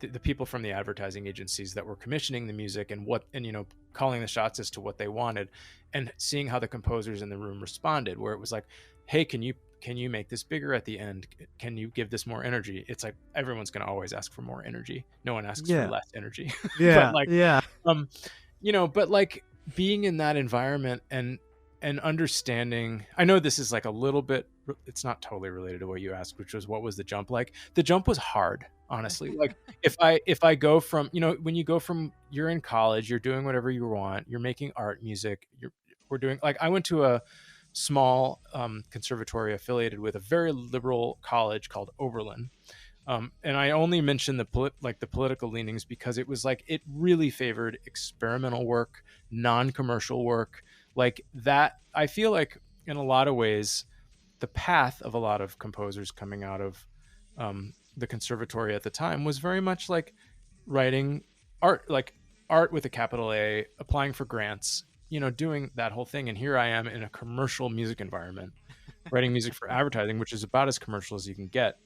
the people from the advertising agencies that were commissioning the music, and calling the shots as to what they wanted, and seeing how the composers in the room responded, where it was like, hey, can you make this bigger at the end? Can you give this more energy? It's like, everyone's going to always ask for more energy. No one asks for less energy. Yeah. But like being in that environment and understanding, I know this is like a little bit, it's not totally related to what you asked, which was, what was the jump like? The jump was hard, honestly. Like, if I go from, when you go from, you're in college, you're doing whatever you want, you're making art, music, we're doing, like, I went to a small conservatory affiliated with a very liberal college called Oberlin, and I only mention the political leanings because it was like, it really favored experimental work, non-commercial work, like that. I feel like in a lot of ways the path of a lot of composers coming out of the conservatory at the time was very much like writing art, like art with a capital A, applying for grants, doing that whole thing. And here I am in a commercial music environment, writing music for advertising, which is about as commercial as you can get.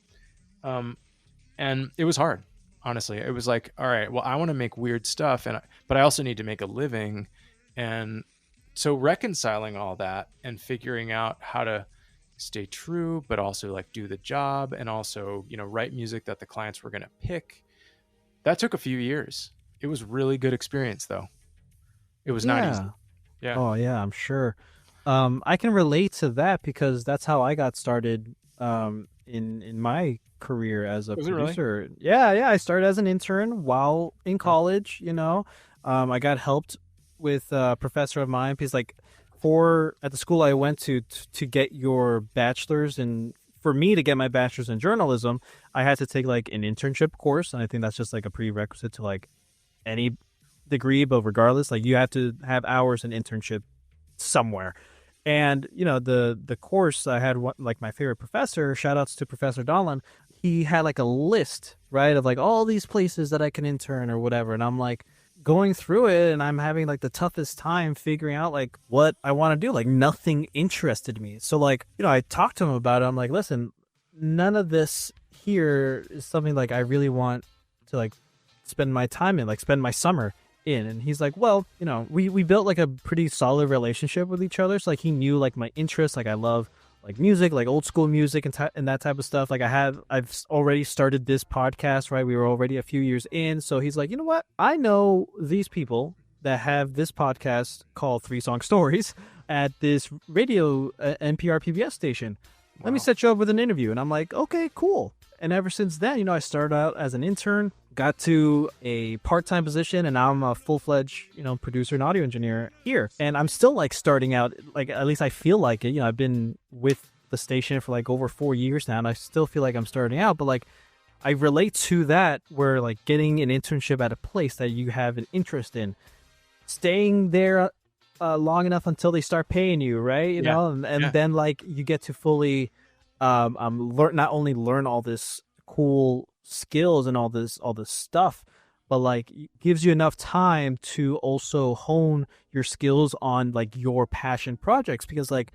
And it was hard, honestly. It was like, all right, well, I want to make weird stuff, but I also need to make a living. And so reconciling all that and figuring out how to stay true, but also like do the job, and also, write music that the clients were going to pick. That took a few years. It was really good experience though. It was not easy. Yeah. Oh yeah, I'm sure. I can relate to that because that's how I got started in my career as a Was it really? producer. Yeah, I started as an intern while in college, you know. I got helped with a professor of mine because like for at the school I went to get your bachelor's, and for me to get my bachelor's in journalism, I had to take like an internship course, and I think that's just like a prerequisite to like any degree, but regardless, like you have to have hours in internship somewhere. And you know the course I had, like my favorite professor, shout outs to Professor Donlan, he had like a list, right, of like all these places that I can intern or whatever, and I'm like going through it and I'm having like the toughest time figuring out like what I want to do. Like nothing interested me. So like, you know, I talked to him about it. I'm like, listen, none of this here is something like I really want to like spend my time in, like spend my summer in. And he's like, well, you know, we built like a pretty solid relationship with each other. So like he knew like my interests, like I love like music, like old school music and that type of stuff. Like I've already started this podcast, right? We were already a few years in. So he's like, you know what? I know these people that have this podcast called Three Song Stories at this radio NPR PBS station. Let me set you up with an interview. And I'm like, okay, cool. And ever since then, you know, I started out as an intern, got to a part-time position, and now I'm a full-fledged, you know, producer and audio engineer here. And I'm still like starting out, like at least I feel like it. You know, I've been with the station for like over 4 years now, and I still feel like I'm starting out. But like I relate to that, where like getting an internship at a place that you have an interest in, staying there long enough until they start paying you, right? You know, and then like you get to fully not only learn all this cool skills and all this stuff, but like it gives you enough time to also hone your skills on like your passion projects, because like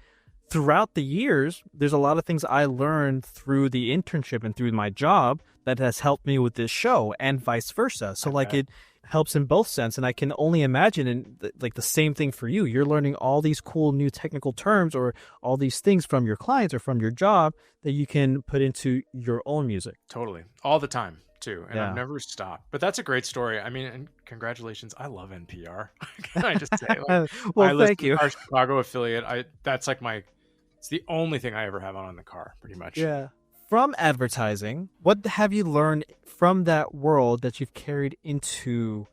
throughout the years there's a lot of things I learned through the internship and through my job that has helped me with this show, and vice versa. So like it helps in both sense, and I can only imagine like the same thing for you. You're learning all these cool new technical terms or all these things from your clients or from your job that you can put into your own music. Totally. All the time too. And I've never stopped. But that's a great story. I mean, and congratulations. I love NPR. Can I just say, like, well, thank you. Our Chicago affiliate. That's like it's the only thing I ever have on in the car, pretty much. Yeah. From advertising, what have you learned from that world that you've carried into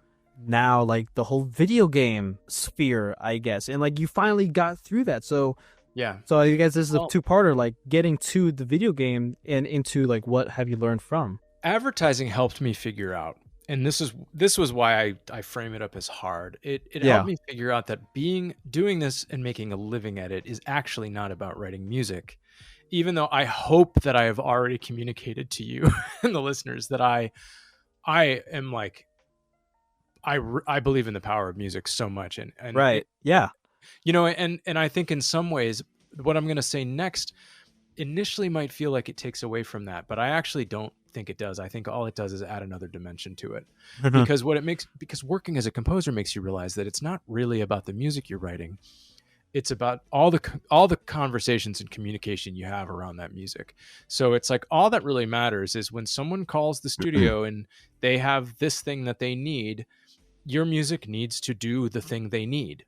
now, like the whole video game sphere, I guess? And like you finally got through that. So yeah. So I guess this is a two-parter, like getting to the video game and into like what have you learned from? Advertising helped me figure out, and this was why I frame it up as hard. It helped me figure out that doing this and making a living at it is actually not about writing music. Even though I hope that I have already communicated to you and the listeners that I am like, I believe in the power of music so much. And right. Yeah. You know, and I think in some ways what I'm going to say next initially might feel like it takes away from that, but I actually don't think it does. I think all it does is add another dimension to it. Because because working as a composer makes you realize that it's not really about the music you're writing. It's about all the conversations and communication you have around that music. So it's like all that really matters is when someone calls the studio and they have this thing that they need, your music needs to do the thing they need.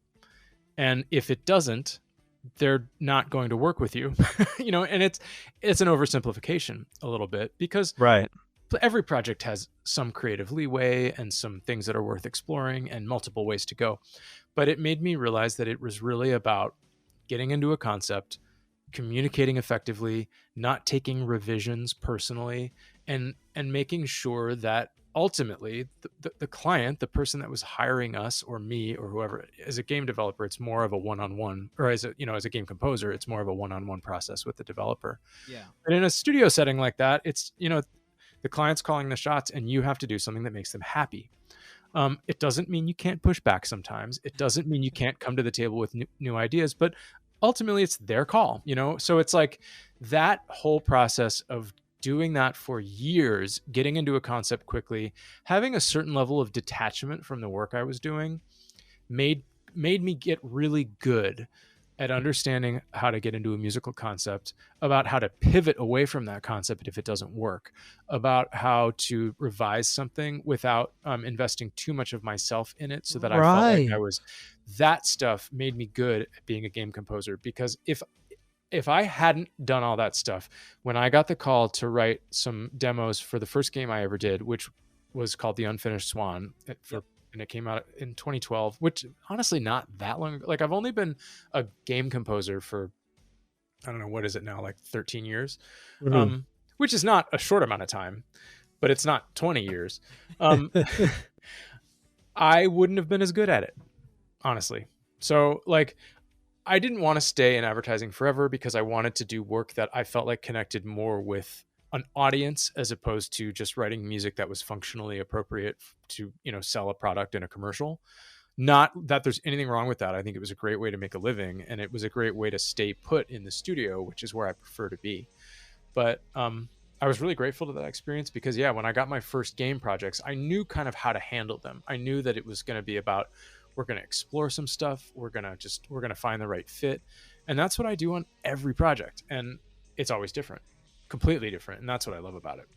And if it doesn't, they're not going to work with you. You know, and it's an oversimplification a little bit, because every project has some creative leeway and some things that are worth exploring and multiple ways to go. But it made me realize that it was really about getting into a concept, communicating effectively, not taking revisions personally, and making sure that ultimately the client, the person that was hiring us or me or whoever, as a game developer, it's more of a one-on-one, or as a game composer, it's more of a one-on-one process with the developer. Yeah. And in a studio setting like that, it's, you know, the client's calling the shots and you have to do something that makes them happy. It doesn't mean you can't push back sometimes. It doesn't mean you can't come to the table with new ideas, but ultimately it's their call, you know? So it's like that whole process of doing that for years, getting into a concept quickly, having a certain level of detachment from the work I was doing made me get really good at understanding how to get into a musical concept, about how to pivot away from that concept if it doesn't work, about how to revise something without investing too much of myself in it, so that I felt like I Right. was, that stuff made me good at being a game composer. Because if I hadn't done all that stuff, when I got the call to write some demos for the first game I ever did, which was called The Unfinished Swan, and it came out in 2012, which honestly not that long ago. Like, I've only been a game composer for, I don't know, what is it now, like 13 years, which is not a short amount of time, but it's not 20 years. I wouldn't have been as good at it, honestly. So like, I didn't want to stay in advertising forever because I wanted to do work that I felt like connected more with an audience, as opposed to just writing music that was functionally appropriate to, sell a product in a commercial. Not that there's anything wrong with that. I think it was a great way to make a living, and it was a great way to stay put in the studio, which is where I prefer to be. But I was really grateful to that experience because, when I got my first game projects, I knew kind of how to handle them. I knew that it was going to be about, we're going to explore some stuff. We're going to find the right fit. And that's what I do on every project. And it's always different, completely different. And that's what I love about it.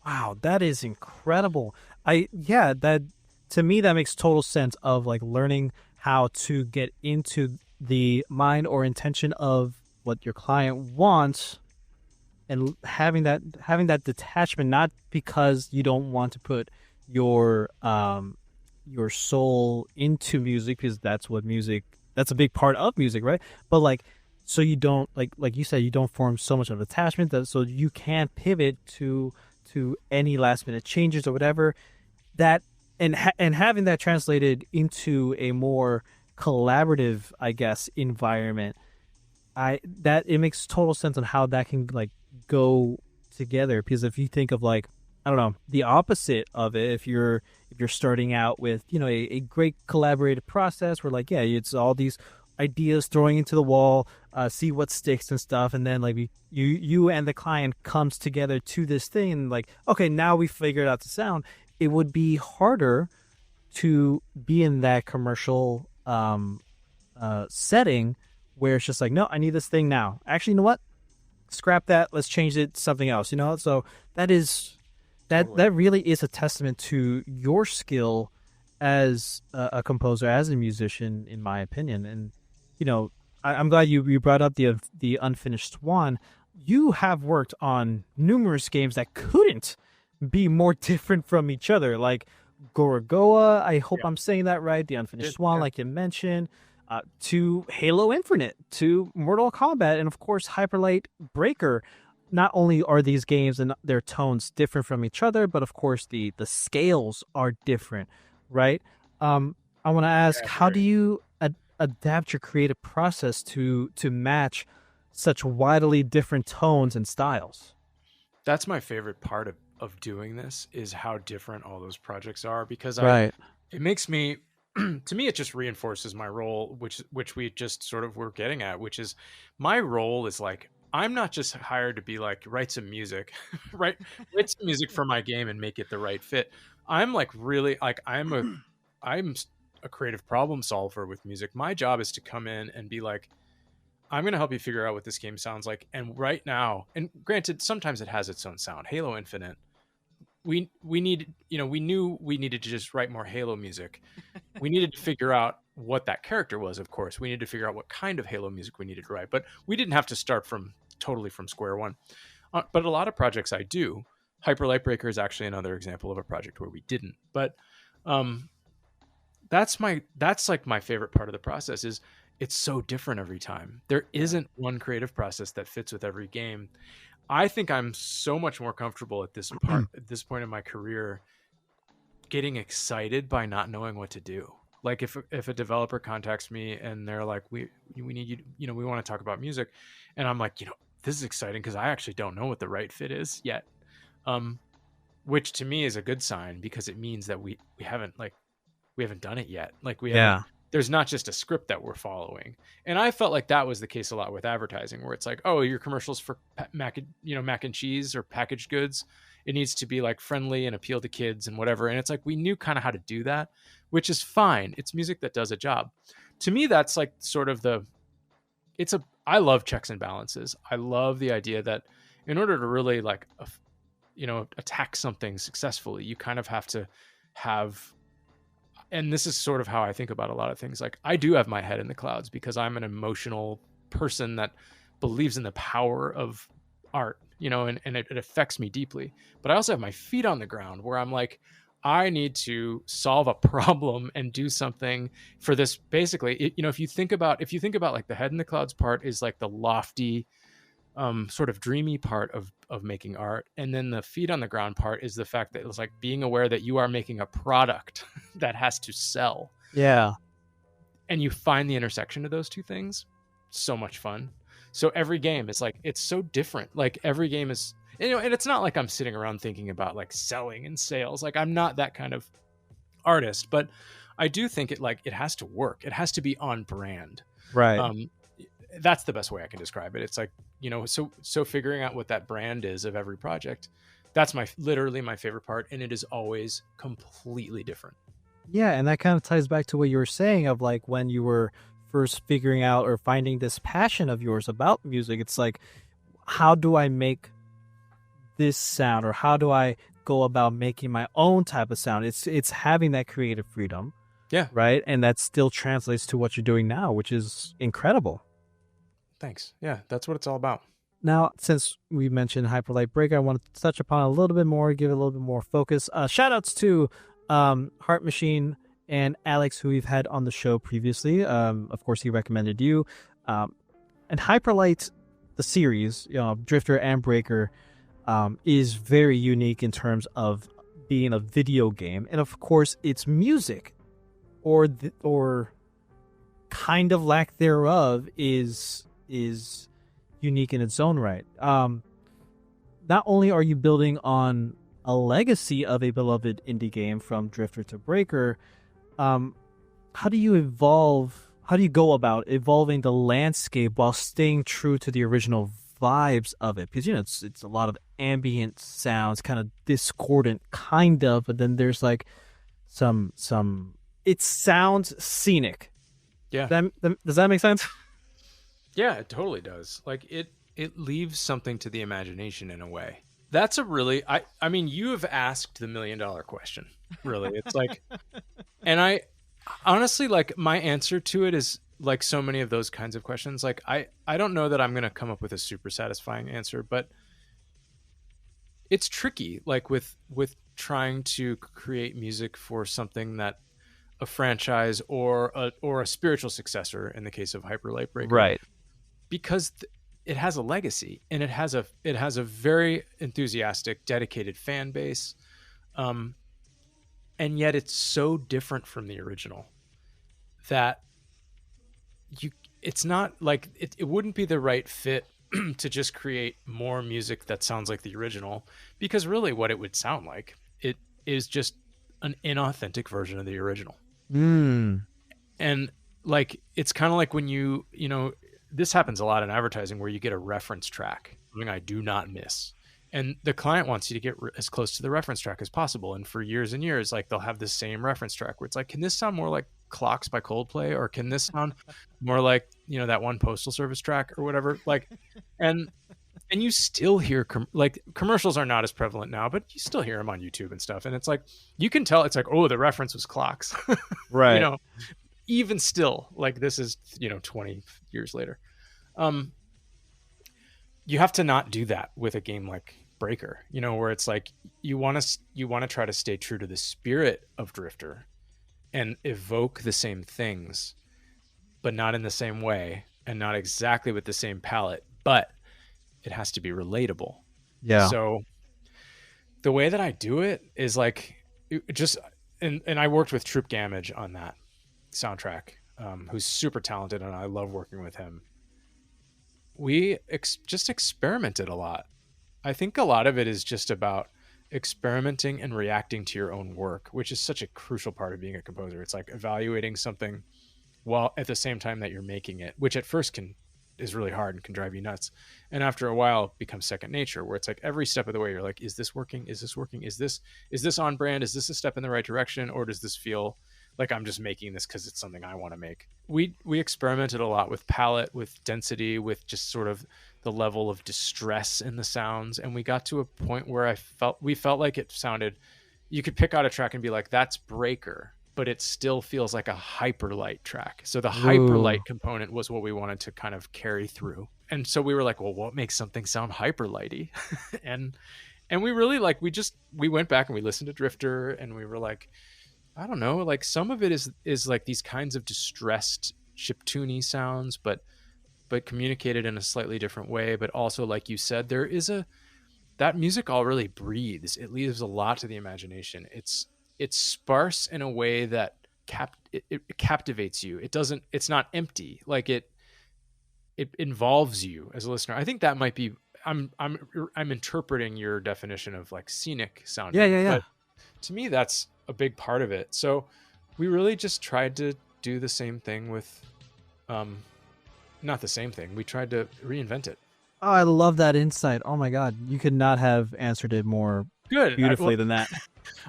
Wow, that is incredible. That, to me, that makes total sense of like learning how to get into the mind or intention of what your client wants, and having that detachment, not because you don't want to put your soul into music, because that's a big part of music, right? But like, so you don't, like you said, you don't form so much of attachment that so you can pivot to any last minute changes or whatever, that and having that translated into a more collaborative, I guess, environment, that it makes total sense on how that can like go together. Because if you think of like, I don't know, the opposite of it, if you're starting out with, a great collaborative process where like, it's all these ideas throwing into the wall, see what sticks and stuff, and then like you and the client comes together to this thing, and like, okay, now we figured out the sound. It would be harder to be in that commercial setting where it's just like, no, I need this thing now. Actually, you know what? Scrap that. Let's change it to something else. So that is that really is a testament to your skill as a composer, as a musician, in my opinion. And I'm glad you brought up the Unfinished Swan. You have worked on numerous games that couldn't be more different from each other, like Gorogoa. I hope I'm saying that right. The Unfinished Swan, like you mentioned, to Halo Infinite, to Mortal Kombat, and of course Hyperlight Breaker. Not only are these games and their tones different from each other, but of course the scales are different, right? I want to ask, how do you adapt your creative process to match such widely different tones and styles? That's my favorite part of doing this, is how different all those projects are, because Right. It makes me, to me, it just reinforces my role, which we just sort of were getting at, which is my role is like, I'm not just hired to be like, write some music, write some music for my game and make it the right fit. I'm like, really, like, I'm a creative problem solver with music. My job is to come in and be like, I'm going to help you figure out what this game sounds like. And right now, and granted, sometimes it has its own sound. Halo Infinite, we knew we needed to just write more Halo music. We needed to figure out what that character was. Of course, we needed to figure out what kind of Halo music we needed to write, but we didn't have to start totally from square one. But a lot of projects I do. Hyper Light Breaker is actually another example of a project where we didn't. But that's like my favorite part of the process, is it's so different every time. There isn't one creative process that fits with every game. I think I'm so much more comfortable at this point in my career getting excited by not knowing what to do. Like if a developer contacts me and they're like, we need you, we want to talk about music, and I'm like, this is exciting because I actually don't know what the right fit is yet. Which to me is a good sign, because it means that we haven't done it yet. Like there's not just a script that we're following. And I felt like that was the case a lot with advertising, where it's like, oh, your commercials for mac and cheese or packaged goods, it needs to be like friendly and appeal to kids and whatever. And it's like, we knew kind of how to do that, which is fine. It's music that does a job. To me, that's like sort of the I love checks and balances. I love the idea that in order to really like, attack something successfully, you kind of have to have, and this is sort of how I think about a lot of things. Like I do have my head in the clouds because I'm an emotional person that believes in the power of art, and it affects me deeply. But I also have my feet on the ground where I'm like, I need to solve a problem and do something for this. Basically, if you think about like the head in the clouds part is like the lofty, sort of dreamy part of making art. And then the feet on the ground part is the fact that it's like being aware that you are making a product that has to sell. Yeah. And you find the intersection of those two things. So much fun. So every game is like, it's so different. Like every game is, and it's not like I'm sitting around thinking about like selling and sales. Like I'm not that kind of artist, but I do think it has to work. It has to be on brand. Right. That's the best way I can describe it. It's like, so figuring out what that brand is of every project, that's literally my favorite part. And it is always completely different. Yeah. And that kind of ties back to what you were saying of like when you were first figuring out or finding this passion of yours about music. It's like, how do I make this sound, or how do I go about making my own type of sound? It's having that creative freedom. Yeah. Right. And that still translates to what you're doing now, which is incredible. Thanks. Yeah, that's what it's all about. Now, since we mentioned Hyperlight Breaker, I want to touch upon a little bit more, give it a little bit more focus. Shout outs to Heart Machine and Alex, who we've had on the show previously. Of course, he recommended you. And Hyperlight, the series, Drifter and Breaker, is very unique in terms of being a video game. And of course, its music or kind of lack thereof is unique in its own right. Not only are you building on a legacy of a beloved indie game from Drifter to Breaker, how do you go about evolving the landscape while staying true to the original vibes of it? Because it's a lot of ambient sounds, kind of discordant, but then there's like some it sounds scenic. Yeah. Does that make sense? Yeah, it totally does. Like it leaves something to the imagination in a way. That's a really, I mean, you have asked the $1 million question, really. It's like, and I honestly, like my answer to it is like so many of those kinds of questions. Like I don't know that I'm going to come up with a super satisfying answer, but it's tricky. Like with trying to create music for something that a franchise or a spiritual successor in the case of Hyperlight Breaker. Right. Because it has a legacy and it has a very enthusiastic, dedicated fan base. And yet it's so different from the original that it's not like it wouldn't be the right fit to just create more music that sounds like the original, because really what it would sound like, it is just an inauthentic version of the original. And like, it's kind of like when you know, this happens a lot in advertising where you get a reference track, something I do not miss. And the client wants you to get as close to the reference track as possible. And for years and years, like they'll have the same reference track where it's like, can this sound more like Clocks by Coldplay? Or can this sound more like, that one Postal Service track or whatever? Like, and you still hear, like commercials are not as prevalent now, but you still hear them on YouTube and stuff. And it's like, you can tell it's like, oh, the reference was Clocks. Right. Even still, like this is, 20 years later. You have to not do that with a game like Breaker, where it's like you want to try to stay true to the spirit of Drifter and evoke the same things, but not in the same way and not exactly with the same palette, but it has to be relatable. Yeah. So the way that I do it is like and I worked with Troop Gamage on that soundtrack, who's super talented and I love working with him. We just experimented a lot. I think a lot of it is just about experimenting and reacting to your own work, which is such a crucial part of being a composer. It's like evaluating something while at the same time that you're making it, which at first is really hard and can drive you nuts. And after a while it becomes second nature, where it's like every step of the way you're like, is this working? Is this working? Is this on brand? Is this a step in the right direction? Or does this feel like I'm just making this because it's something I want to make. We experimented a lot with palette, with density, with just sort of the level of distress in the sounds, and we got to a point where we felt like it sounded, you could pick out a track and be like, that's Breaker, but it still feels like a hyperlight track. So the hyperlight component was what we wanted to kind of carry through. And so we were like, well, what makes something sound hyperlighty? and we really like, we went back and we listened to Drifter, and we were like, I don't know, like some of it is like these kinds of distressed chiptune sounds, but communicated in a slightly different way. But also, like you said, that music all really breathes. It leaves a lot to the imagination. It's sparse in a way that it captivates you. It's not empty. Like it involves you as a listener. I think that might be, I'm interpreting your definition of like scenic sounding. Yeah. But to me, that's a big part of it. So we really just tried to do the same thing with, not the same thing. We tried to reinvent it. Oh, I love that insight. Oh my God. You could not have answered it more beautifully than that.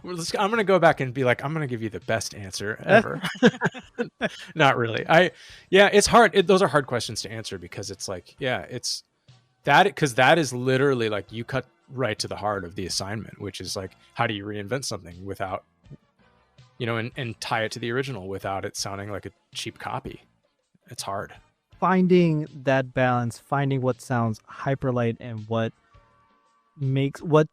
I'm going to go back and be like, I'm going to give you the best answer ever. Not really. It's hard. Those are hard questions to answer, because it's like, it's that, because that is literally like, you cut right to the heart of the assignment, which is like, how do you reinvent something without, and tie it to the original without it sounding like a cheap copy? It's hard. Finding that balance, finding what sounds hyperlight and what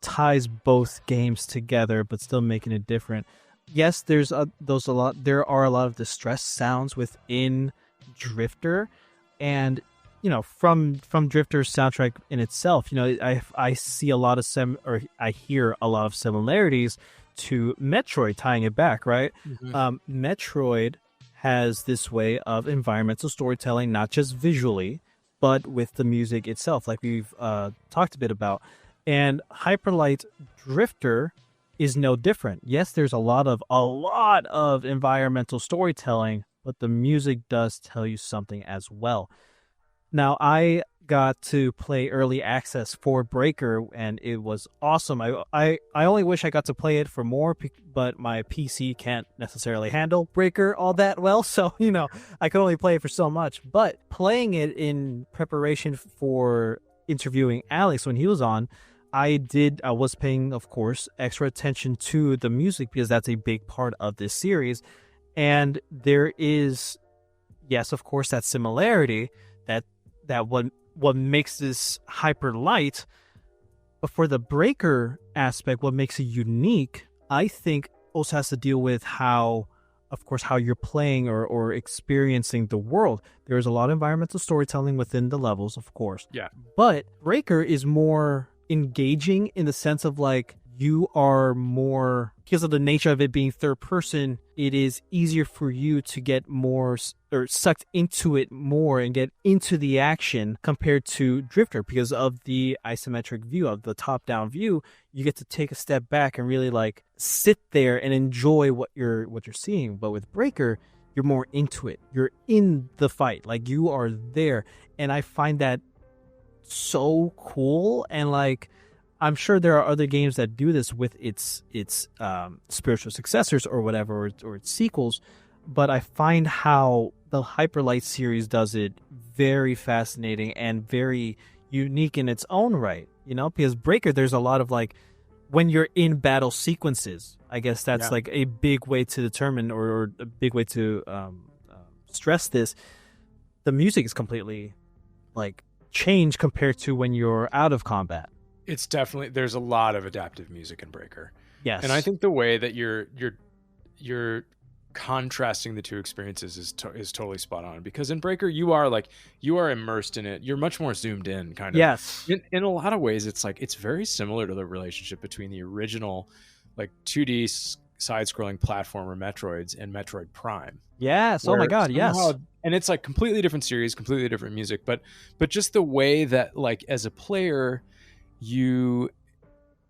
ties both games together, but still making it different. Yes, there are a lot of distressed sounds within Drifter, and from Drifter's soundtrack in itself, I see a lot of I hear a lot of similarities to Metroid, tying it back, right? Mm-hmm. Metroid has this way of environmental storytelling, not just visually, but with the music itself, like we've talked a bit about. And Hyperlight Drifter is no different. Yes, there's a lot of environmental storytelling, but the music does tell you something as well. Now, I got to play early access for Breaker, and it was awesome. I only wish I got to play it for more, but my PC can't necessarily handle Breaker all that well, so I could only play it for so much. But playing it in preparation for interviewing Alex when he was on, I was paying, of course, extra attention to the music, because that's a big part of this series. And there is, yes, of course, that similarity, that what makes this hyper light. But for the Breaker aspect, what makes it unique, I think, also has to deal with how you're playing or experiencing the world. There's a lot of environmental storytelling within the levels, of course. Yeah. But Breaker is more engaging in the sense of like, you are more, because of the nature of it being third person, it is easier for you to get more or sucked into it more and get into the action compared to Drifter, because of the isometric view, of the top down view. You get to take a step back and really like sit there and enjoy what you're seeing. But with Breaker, you're more into it. You're in the fight, like you are there. And I find that so cool. And like, I'm sure there are other games that do this with its spiritual successors or whatever, or its sequels, but I find how the Hyperlight series does it very fascinating and very unique in its own right, because Breaker, there's a lot of like, when you're in battle sequences, I guess that's like a big way to determine or a big way to stress this. The music is completely like changed compared to when you're out of combat. It's definitely, there's a lot of adaptive music in Breaker. Yes. And I think the way that you're contrasting the two experiences is totally spot on, because in Breaker you are immersed in it. You're much more zoomed in, kind of. Yes. In a lot of ways, it's like, it's very similar to the relationship between the original like 2D side-scrolling platformer Metroids and Metroid Prime. Yes. Oh my God. Yes. And it's like completely different series, completely different music, but just the way that like as a player,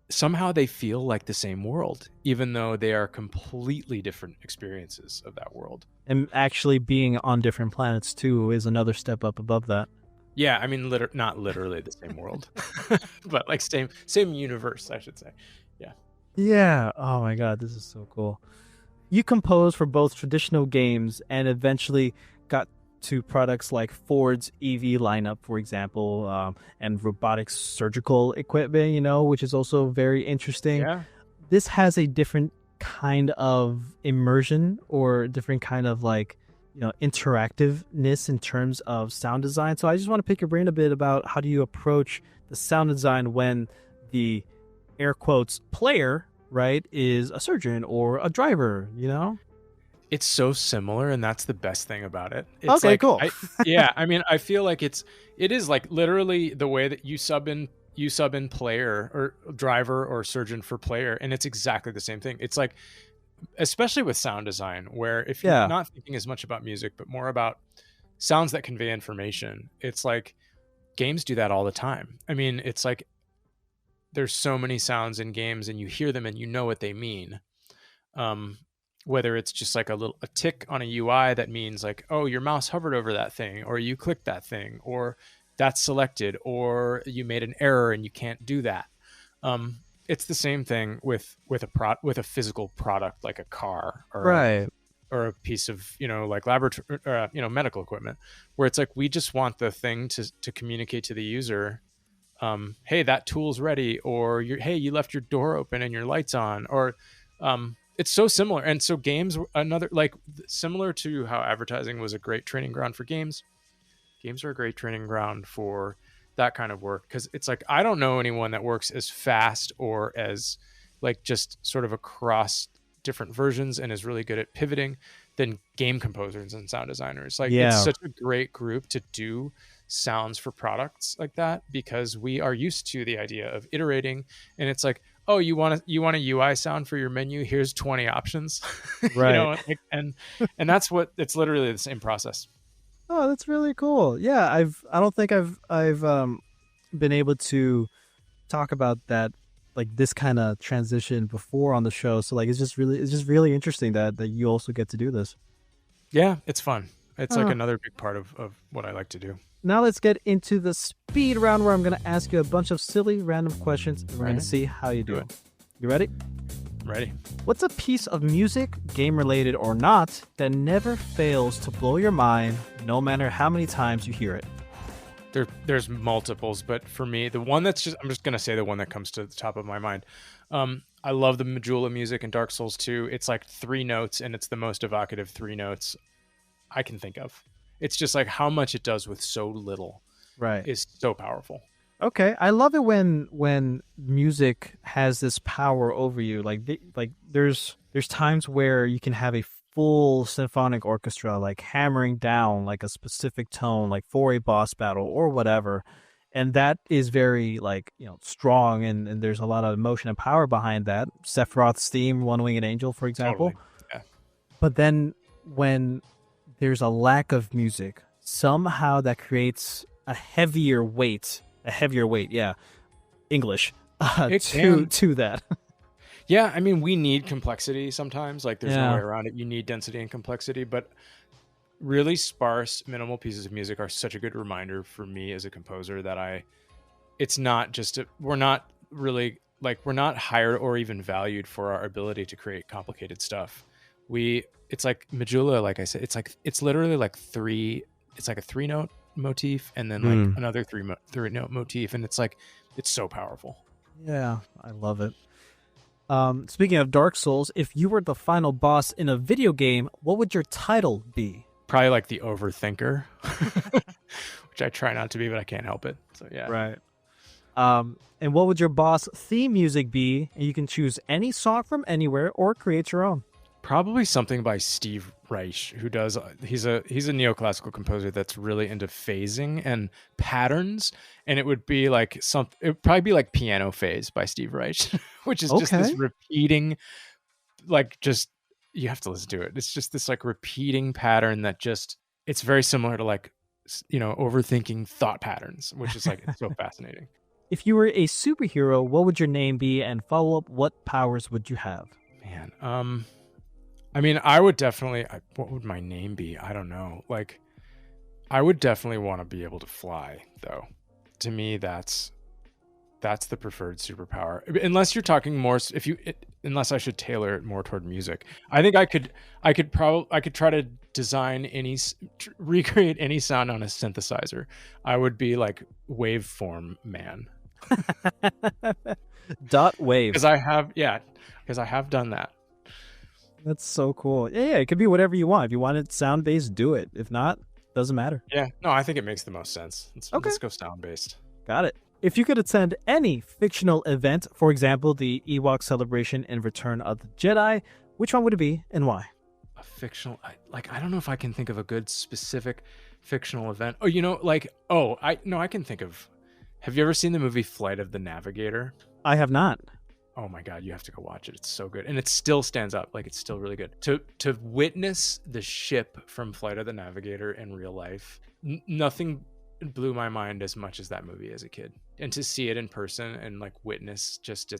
somehow they feel like the same world, even though they are completely different experiences of that world. And actually being on different planets too is another step up above that. Yeah, I mean, not literally the same world, but like same universe, I should say. Yeah. Yeah. Oh my God, this is so cool. you composed for both traditional games and eventually got to products like Ford's EV lineup, for example, and robotic surgical equipment, which is also very interesting. Yeah. This has a different kind of immersion or different kind of interactiveness in terms of sound design. So I just want to pick your brain a bit about how do you approach the sound design when the air quotes player, right, is a surgeon or a driver, It's so similar, and that's the best thing about it. It's okay, like, cool. I mean, I feel like it is like literally the way that you sub in player or driver or surgeon for player, and it's exactly the same thing. It's like, especially with sound design, where if you're not thinking as much about music but more about sounds that convey information, it's like games do that all the time. I mean, it's like there's so many sounds in games and you hear them and you know what they mean. Whether it's just like a tick on a UI that means like, oh, your mouse hovered over that thing, or you clicked that thing, or that's selected, or you made an error and you can't do that. It's the same thing with a physical product like a car or a piece of like laboratory medical equipment, where it's like we just want the thing to communicate to the user, hey, that tool's ready, or hey, you left your door open and your light's on, or it's so similar. And so games, similar to how advertising was a great training ground for games are a great training ground for that kind of work, because it's like I don't know anyone that works as fast or as like just sort of across different versions and is really good at pivoting than game composers and sound designers. Like it's such a great group to do sounds for products like that, because we are used to the idea of iterating, and it's like, oh, you want a UI sound for your menu, here's 20 options. Right. and that's what it's literally the same process. Oh, that's really cool. Yeah, I don't think I've been able to talk about that, like this kind of transition before on the show. So like it's just really interesting that you also get to do this. Yeah, it's fun. It's like another big part of what I like to do. Now let's get into the speed round, where I'm going to ask you a bunch of silly random questions and we're going to see how you do it. You ready? Ready. What's a piece of music, game related or not, that never fails to blow your mind no matter how many times you hear it? There's multiples, but for me, the one I'm just going to say the one that comes to the top of my mind. I love the Majula music in Dark Souls 2. It's like 3 notes, and it's the most evocative 3 notes I can think of. It's just like how much it does with so little, right, is so powerful. Okay, I love it when music has this power over you. Like there's times where you can have a full symphonic orchestra like hammering down like a specific tone, like for a boss battle or whatever, and that is very strong, and there's a lot of emotion and power behind that. Sephiroth's theme, One Winged Angel, for example. Totally. Yeah. But then when there's a lack of music, somehow that creates a heavier weight, English, to that. Yeah, I mean, we need complexity sometimes. Like, there's no way around it. You need density and complexity, but really sparse, minimal pieces of music are such a good reminder for me as a composer that it's not just, we're not hired or even valued for our ability to create complicated stuff. It's like Majula, like I said, it's literally like it's like a 3-note motif and then like another 3-note motif, and it's so powerful. Yeah, I love it. Speaking of Dark Souls, if you were the final boss in a video game, what would your title be? Probably like the Overthinker, which I try not to be, but I can't help it. So yeah. Right. And what would your boss theme music be? And you can choose any song from anywhere or create your own. Probably something by Steve Reich, he's a neoclassical composer that's really into phasing and patterns, and it would probably be like Piano Phase by Steve Reich, which is just this repeating, just you have to listen to it. It's just this like repeating pattern that it's very similar to overthinking thought patterns, which is it's so fascinating. If you were a superhero, what would your name be, and follow up, what powers would you have? Man, I mean, I would definitely, what would my name be? I don't know. I would definitely want to be able to fly, though. To me, that's the preferred superpower. Unless you're talking more, unless I should tailor it more toward music. I think I could try to design recreate any sound on a synthesizer. I would be like waveform man. Dot wave. Because I have done that. That's so cool. Yeah, it could be whatever you want. If you want it sound based, do it. If not, doesn't matter. Yeah, no, I think it makes the most sense. Let's go sound based. Got it. If you could attend any fictional event, for example, the Ewok celebration in Return of the Jedi, which one would it be and why? A fictional, I don't know if I can think of a good specific fictional event. Oh, I can think of. Have you ever seen the movie Flight of the Navigator? I have not. Oh my God, you have to go watch it. It's so good. And it still stands up. Like, it's still really good. To witness the ship from Flight of the Navigator in real life, nothing blew my mind as much as that movie as a kid. And to see it in person and like witness just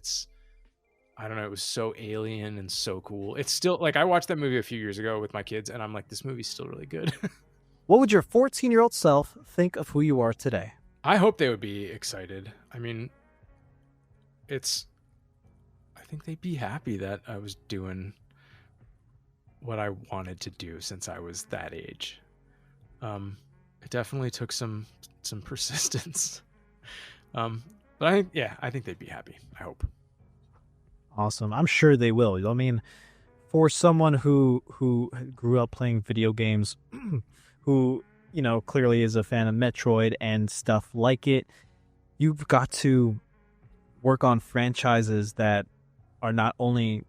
I don't know, it was so alien and so cool. It's still like, I watched that movie a few years ago with my kids and I'm like, this movie's still really good. What would your 14-year-old self think of who you are today? I hope they would be excited. I mean, I think they'd be happy that I was doing what I wanted to do since I was that age. It definitely took some persistence. But I think they'd be happy. I hope. Awesome. I'm sure they will. I mean, for someone who grew up playing video games, who, clearly is a fan of Metroid and stuff like it, you've got to work on franchises that are not only,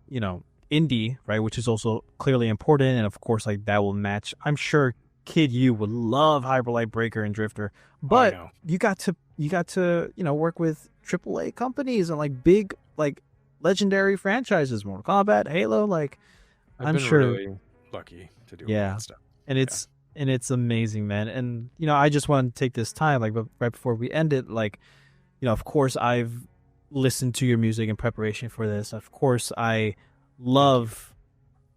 indie, right, which is also clearly important, and of course, like, that will match. I'm sure Kid You would love Hyper Light Breaker and Drifter, but you got to work with AAA companies and like big, like, legendary franchises, Mortal Kombat, Halo. Like, I'm sure really lucky to do all that stuff. And it's amazing, man. And I just want to take this time, like, right before we end it, like, of course I've listened to your music in preparation for this. Of course I love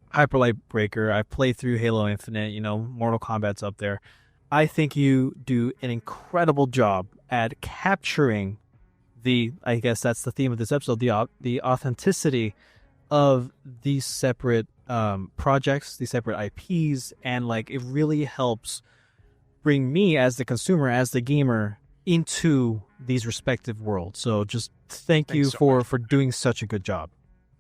Hyper Light Breaker. I played through Halo Infinite. Mortal Kombat's up there. I think you do an incredible job at capturing I guess that's the theme of this episode, the authenticity of these separate projects, these separate IPs, and like, it really helps bring me as the consumer, as the gamer, into these respective worlds. So just thanks you for doing such a good job.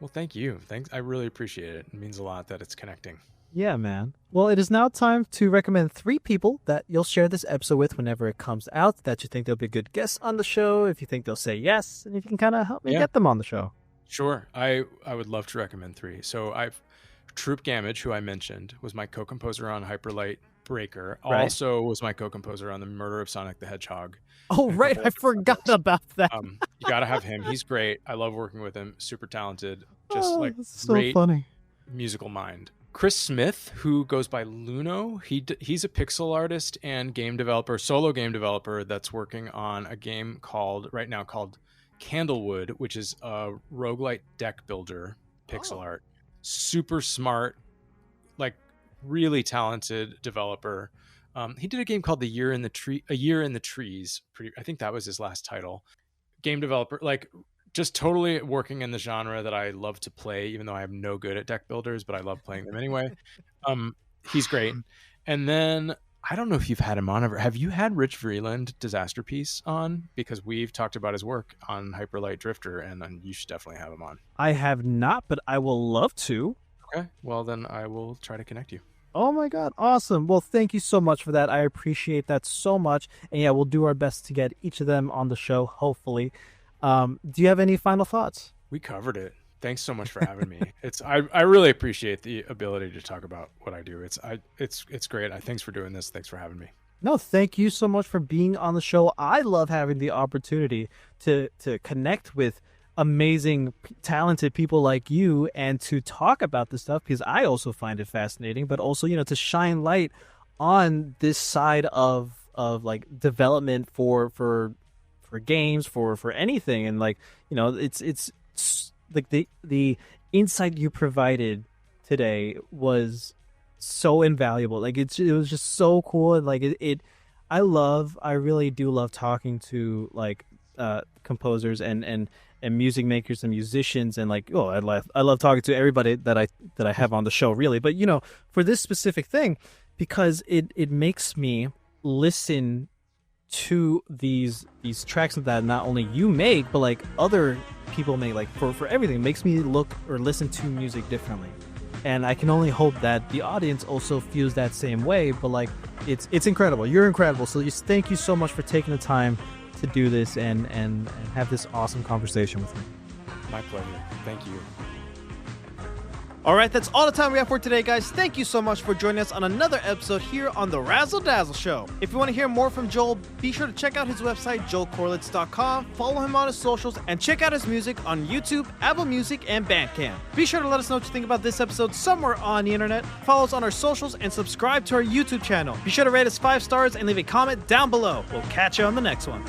Well, thank you. Thanks. I really appreciate it. It means a lot that it's connecting. Yeah, man. Well, it is now time to recommend 3 people that you'll share this episode with whenever it comes out, that you think they'll be good guests on the show, if you think they'll say yes, and if you can kind of help me get them on the show. Sure. I would love to recommend 3. So Troop Gamage, who I mentioned, was my co-composer on Hyper Light Breaker. Right. Also was my co-composer on The Murder of Sonic the Hedgehog. Oh, right. I forgot about that. You got to have him. He's great. I love working with him. Super talented. Just so great funny musical mind. Chris Smith, who goes by Luno, he's a pixel artist and solo game developer that's working on a game called Candlewood, which is a roguelite deck builder pixel art. Super smart, like, really talented developer. He did a game called A Year in the Trees. I think that was his last title. Game developer, like, just totally working in the genre that I love to play, even though I am no good at deck builders, but I love playing them anyway. He's great. And then, I don't know if you've had him on ever. Have you had Rich Vreeland, Disaster Piece, on? Because we've talked about his work on Hyper Light Drifter, and you should definitely have him on. I have not, but I will love to. Okay. Well, then I will try to connect you. Oh my God. Awesome. Well, thank you so much for that. I appreciate that so much. And yeah, we'll do our best to get each of them on the show, hopefully. Do you have any final thoughts? We covered it. Thanks so much for having me. I really appreciate the ability to talk about what I do. It's great. Thanks for doing this. Thanks for having me. No, thank you so much for being on the show. I love having the opportunity to connect with amazing, talented people like you and to talk about this stuff, because I also find it fascinating, but also, to shine light on this side of like development for games, for anything. And like, it's like the insight you provided today was so invaluable. Like, it was just so cool. And like I really do love talking to like composers and and music makers and musicians, and like, I love talking to everybody that I have on the show, really. But for this specific thing, because it makes me listen to these tracks that not only you make, but like other people make, like for everything. It makes me look or listen to music differently. And I can only hope that the audience also feels that same way. But like, it's incredible. You're incredible. So just thank you so much for taking the time to do this and have this awesome conversation with me. My pleasure. Thank you. All right, that's all the time we have for today, guys. Thank you so much for joining us on another episode here on The Razzle Dazzle Show. If you want to hear more from Joel, be sure to check out his website, joelcorelitz.com, follow him on his socials, and check out his music on YouTube, Apple Music, and Bandcamp. Be sure to let us know what you think about this episode somewhere on the internet. Follow us on our socials and subscribe to our YouTube channel. Be sure to rate us 5 stars and leave a comment down below. We'll catch you on the next one.